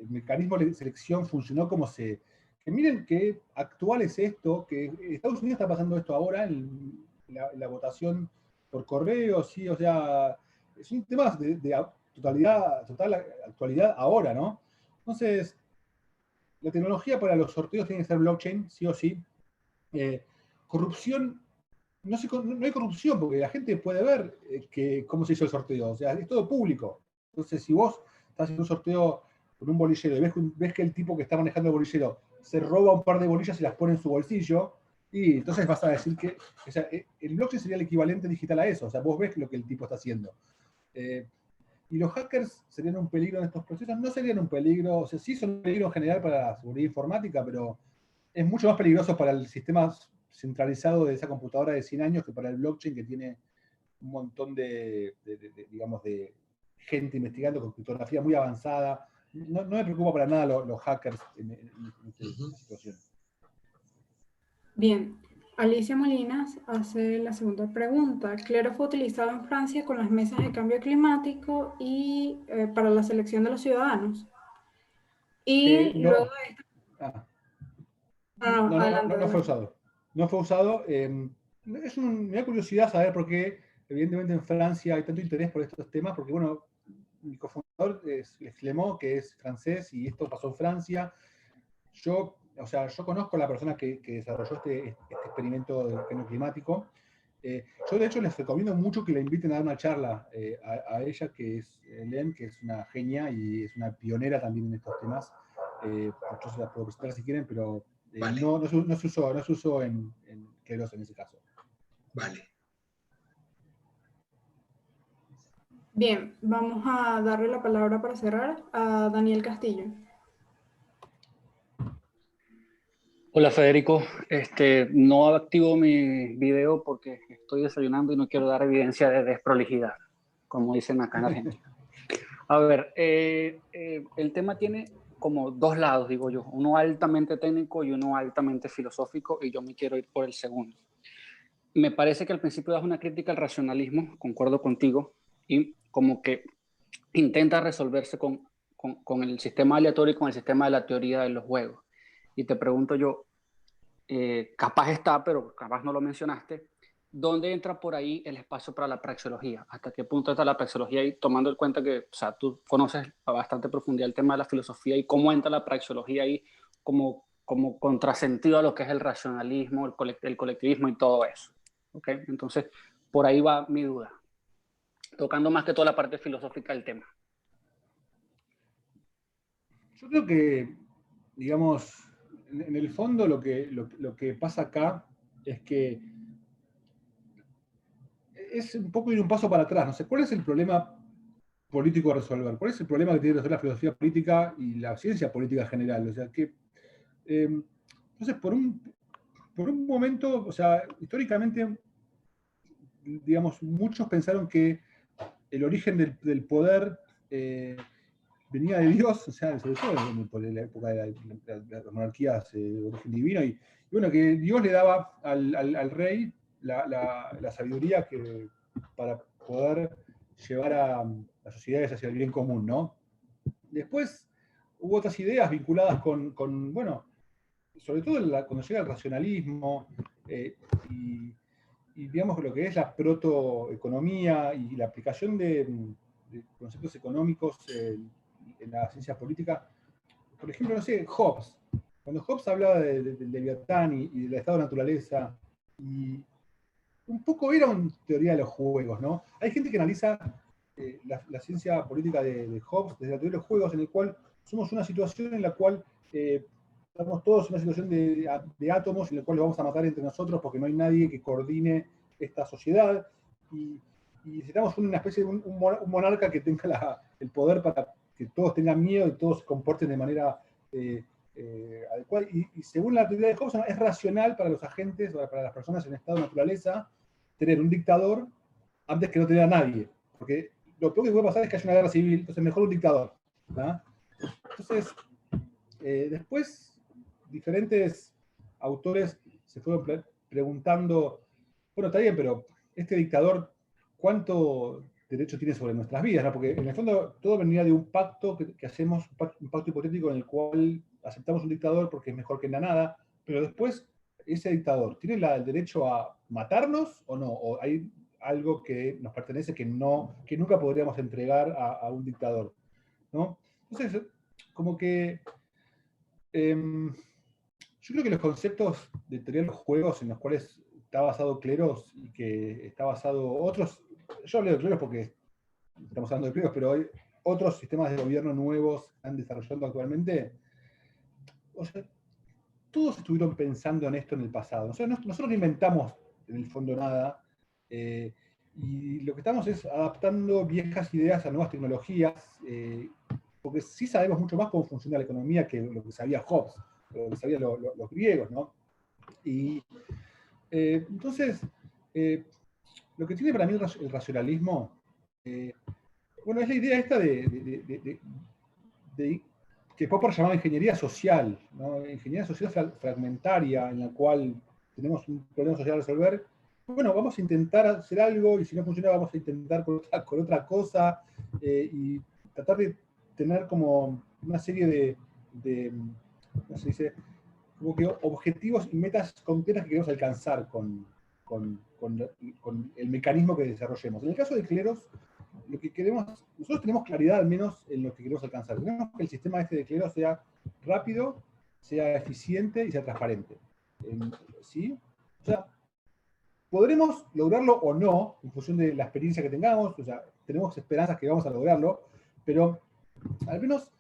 mecanismo de selección funcionó como se... Que miren qué actual es esto, que Estados Unidos está pasando esto ahora en la votación por correo, sí, o sea, es un tema de total actualidad ahora, ¿no? Entonces, la tecnología para los sorteos tiene que ser blockchain, sí o sí. Corrupción, no hay corrupción porque la gente puede ver cómo se hizo el sorteo, o sea, es todo público. Entonces, si vos estás en un sorteo con un bolillero y ves que el tipo que está manejando el bolillero se roba un par de bolillas y las pone en su bolsillo, y entonces vas a decir que, o sea, el blockchain sería el equivalente digital a eso, o sea, vos ves lo que el tipo está haciendo. Y los hackers serían un peligro en estos procesos, no serían un peligro, o sea, sí son un peligro en general para la seguridad informática, pero es mucho más peligroso para el sistema centralizado de esa computadora de 100 años que para el blockchain que tiene un montón digamos, de gente investigando con criptografía muy avanzada. No me preocupa para nada los hackers en esta situación. Bien, Alicia Molinas hace la segunda pregunta. Clero fue utilizado en Francia con las mesas de cambio climático y para la selección de los ciudadanos. Y luego de esto... No fue usado. No fue usado. Me da curiosidad saber por qué, evidentemente, en Francia hay tanto interés por estos temas, porque, bueno, mi cofundador es Clément, que es francés, y esto pasó en Francia. Yo conozco a la persona que desarrolló este experimento de cambio climático, Yo, de hecho, les recomiendo mucho que la inviten a dar una charla a ella, que es Len, que es una genia y es una pionera también en estos temas. Yo se la puedo presentar si quieren, pero Vale. no se usó en Cleros en ese caso. Vale. Bien, vamos a darle la palabra para cerrar a Daniel Castillo. Hola Federico, no activo mi video porque estoy desayunando y no quiero dar evidencia de desprolijidad, como dicen acá en Argentina. A ver, el tema tiene como dos lados, digo yo, uno altamente técnico y uno altamente filosófico, y yo me quiero ir por el segundo. Me parece que al principio das una crítica al racionalismo, concuerdo contigo, y como que intenta resolverse con el sistema aleatorio y con el sistema de la teoría de los juegos. Y te pregunto yo, capaz está, pero capaz no lo mencionaste, ¿dónde entra por ahí el espacio para la praxeología? ¿Hasta qué punto está la praxeología ahí, tomando en cuenta que, o sea, tú conoces a bastante profundidad el tema de la filosofía y cómo entra la praxeología ahí como contrasentido a lo que es el racionalismo, el colectivismo y todo eso? ¿Okay? Entonces, por ahí va mi duda, tocando más que toda la parte filosófica del tema. Yo creo que, digamos, en el fondo lo que pasa acá es que es un poco ir un paso para atrás. No sé, ¿cuál es el problema político a resolver? ¿Cuál es el problema que tiene que resolver la filosofía política y la ciencia política en general? O sea, que, entonces, por un momento, o sea, históricamente, digamos, muchos pensaron que el origen del poder venía de Dios, o sea, sobre todo por la época de las monarquías de origen divino, y bueno, que Dios le daba al rey la sabiduría para poder llevar a las sociedades hacia el bien común, ¿no? Después hubo otras ideas vinculadas con bueno, sobre todo cuando llega el racionalismo y digamos lo que es la protoeconomía y la aplicación de conceptos económicos en la ciencia política. Por ejemplo, no sé, Hobbes. Cuando Hobbes hablaba del Leviatán y del estado de naturaleza, y un poco era una teoría de los juegos, ¿no? Hay gente que analiza la ciencia política de Hobbes desde la teoría de los juegos, en el cual somos una situación en la cual estamos todos en una situación de átomos en la cual los vamos a matar entre nosotros porque no hay nadie que coordine esta sociedad, y necesitamos una especie de un monarca que tenga el poder para que todos tengan miedo y todos se comporten de manera adecuada. Y según la teoría de Hobbes, es racional para los agentes, para las personas en estado de naturaleza, tener un dictador antes que no tener a nadie. Porque lo peor que puede pasar es que haya una guerra civil, entonces mejor un dictador, ¿no? Entonces, después, diferentes autores se fueron preguntando, bueno, está bien, pero este dictador, ¿cuánto derecho tiene sobre nuestras vidas? ¿No? Porque en el fondo todo venía de un pacto que hacemos, un pacto hipotético en el cual aceptamos un dictador porque es mejor que la nada, pero después ese dictador, ¿tiene el derecho a matarnos o no? ¿O hay algo que nos pertenece que nunca podríamos entregar a un dictador, ¿no? Entonces, como que yo creo que los conceptos de teoría de los juegos en los cuales está basado Cleros y que está basado otros, yo hablo de Cleros porque estamos hablando de Cleros, pero hay otros sistemas de gobierno nuevos que están desarrollando actualmente. O sea, todos estuvieron pensando en esto en el pasado. O sea, nosotros no inventamos en el fondo nada, y lo que estamos es adaptando viejas ideas a nuevas tecnologías, porque sí sabemos mucho más cómo funciona la economía que lo que sabía Hobbes, lo que sabían los griegos, ¿no? Y entonces, lo que tiene para mí el racionalismo, bueno, es la idea esta de que después por llamar ingeniería social, ¿no? Ingeniería social fragmentaria, en la cual tenemos un problema social a resolver. Bueno, vamos a intentar hacer algo, y si no funciona vamos a intentar con otra cosa, y tratar de tener como una serie de ¿cómo se dice? Como que objetivos y metas concretas que queremos alcanzar con el mecanismo que desarrollemos. En el caso de Cleros, lo que queremos, nosotros tenemos claridad al menos en lo que queremos alcanzar. Queremos que el sistema este de Cleros sea rápido, sea eficiente y sea transparente. ¿Sí? O sea, podremos lograrlo o no, en función de la experiencia que tengamos, o sea, tenemos esperanzas que vamos a lograrlo, pero al menos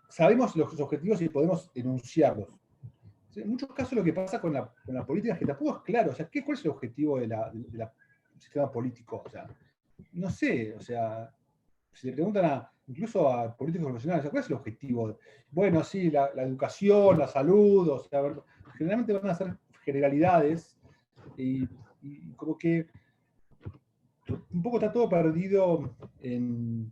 sabemos los objetivos y podemos enunciarlos. En muchos casos lo que pasa con la política es que tampoco es claro, o sea, ¿cuál es el objetivo del sistema político? O sea, no sé, o sea, si le preguntan incluso a políticos profesionales, ¿cuál es el objetivo? Bueno, sí, la educación, la salud, o sea, generalmente van a ser generalidades y como que un poco está todo perdido en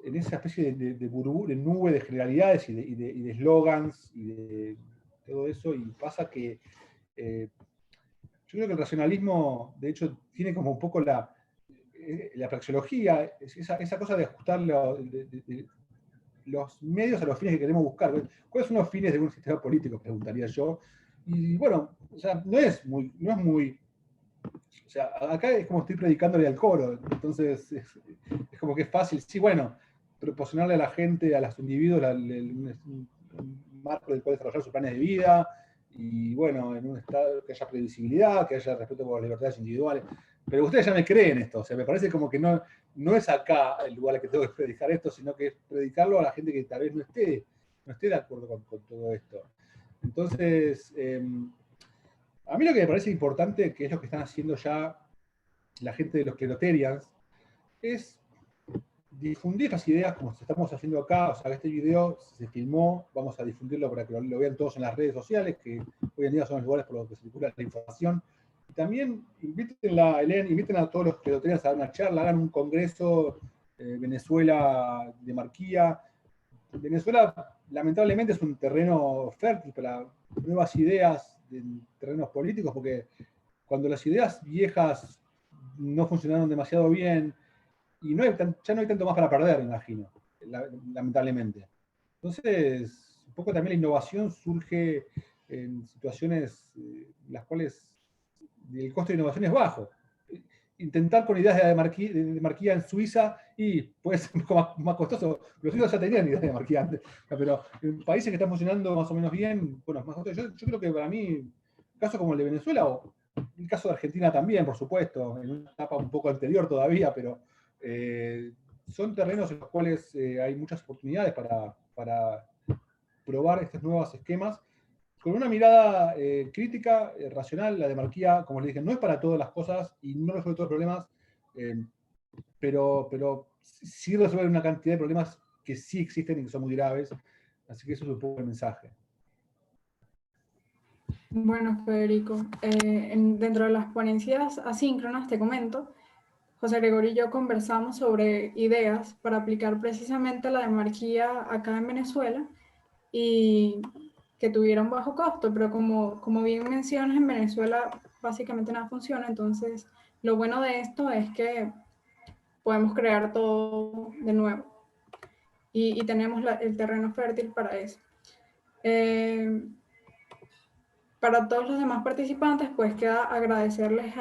esa especie de nube de generalidades y de eslogans y de todo eso, y pasa que yo creo que el racionalismo, de hecho, tiene como un poco la praxeología, esa cosa de ajustar los medios a los fines que queremos buscar. ¿Cuáles son los fines de un sistema político? Preguntaría yo. Y bueno, o sea, no es muy, o sea, acá es como estoy predicándole al coro, entonces es como que es fácil, sí, bueno, proporcionarle a la gente, a los individuos, un marco del cual desarrollar sus planes de vida, y bueno, en un estado que haya previsibilidad, que haya respeto por las libertades individuales. Pero ustedes ya me creen esto, o sea, me parece como que no es acá el lugar al que tengo que predicar esto, sino que es predicarlo a la gente que tal vez no esté de acuerdo con todo esto. Entonces, a mí lo que me parece importante, que es lo que están haciendo ya la gente de los Cleroterians, es difundir las ideas como estamos haciendo acá. O sea, este video se filmó, vamos a difundirlo para que lo vean todos en las redes sociales, que hoy en día son los lugares por los que circula la información. Y también inviten a todos los Cleroterians a dar una charla, hagan un congreso Venezuela de Marquía. Venezuela, lamentablemente, es un terreno fértil para nuevas ideas en terrenos políticos, porque cuando las ideas viejas no funcionaron demasiado bien, y ya no hay tanto más para perder, me imagino, lamentablemente. Entonces, un poco también la innovación surge en situaciones en las cuales el costo de innovación es bajo. Intentar con ideas de Marquía en Suiza y puede ser un poco más costoso. Los suizos ya tenían ideas de Marquía antes, pero en países que están funcionando más o menos bien, bueno, es más costoso. Yo creo que para mí, un caso como el de Venezuela, o el caso de Argentina también, por supuesto, en una etapa un poco anterior todavía, pero son terrenos en los cuales hay muchas oportunidades para probar estos nuevos esquemas con una mirada crítica, racional. La de Marquía, como les dije, no es para todas las cosas y no resuelve todos los problemas, pero sí resuelve una cantidad de problemas que sí existen y que son muy graves. Así que eso es un poco el mensaje. Bueno, Federico, dentro de las ponencias asíncronas, te comento, José Gregorio y yo conversamos sobre ideas para aplicar precisamente la demarquía acá en Venezuela y que tuviera un bajo costo, pero como bien mencionas, en Venezuela básicamente nada funciona. Entonces lo bueno de esto es que podemos crear todo de nuevo y tenemos el terreno fértil para eso. Para todos los demás participantes, pues queda agradecerles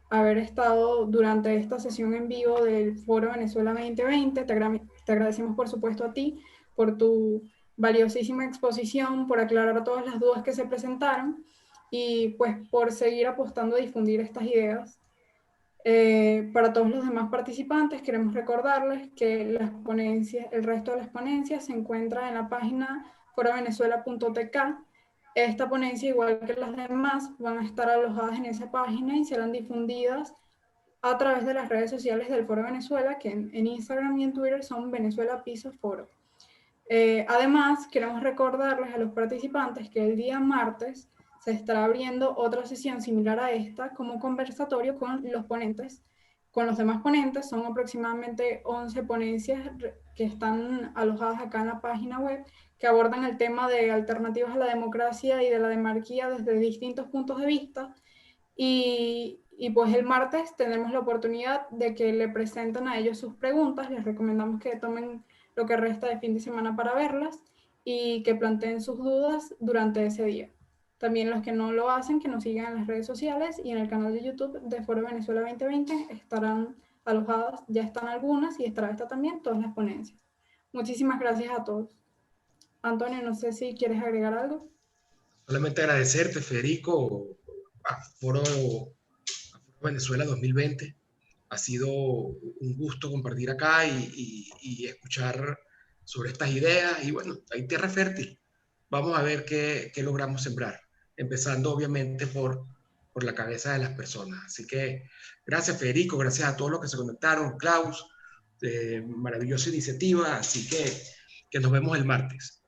haber estado durante esta sesión en vivo del Foro Venezuela 2020. Te agradecemos, por supuesto, a ti por tu valiosísima exposición, por aclarar todas las dudas que se presentaron y pues por seguir apostando a difundir estas ideas. Para todos los demás participantes, queremos recordarles que el resto de las ponencias se encuentra en la página forovenezuela.tk. Esta ponencia, igual que las demás, van a estar alojadas en esa página y serán difundidas a través de las redes sociales del Foro Venezuela, que en Instagram y en Twitter son Venezuela Piso Foro. Además, queremos recordarles a los participantes que el día martes se estará abriendo otra sesión similar a esta como conversatorio con los ponentes. Con los demás ponentes son aproximadamente 11 ponencias que están alojadas acá en la página web, que abordan el tema de alternativas a la democracia y de la demarquía desde distintos puntos de vista. Y pues el martes tenemos la oportunidad de que le presenten a ellos sus preguntas. Les recomendamos que tomen lo que resta de fin de semana para verlas y que planteen sus dudas durante ese día. También los que no lo hacen, que nos sigan en las redes sociales y en el canal de YouTube de Foro Venezuela 2020 estarán alojadas, ya están algunas y estará esta también, todas las ponencias. Muchísimas gracias a todos. Antonio, no sé si quieres agregar algo. Solamente agradecerte, Federico, a Foro Venezuela 2020. Ha sido un gusto compartir acá y escuchar sobre estas ideas. Y bueno, hay tierra fértil. Vamos a ver qué logramos sembrar, empezando obviamente por la cabeza de las personas. Así que gracias, Federico, gracias a todos los que se conectaron, Klaus, maravillosa iniciativa. Así que nos vemos el martes.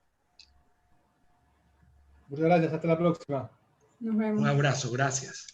Muchas gracias, hasta la próxima. Nos vemos. Un abrazo, gracias.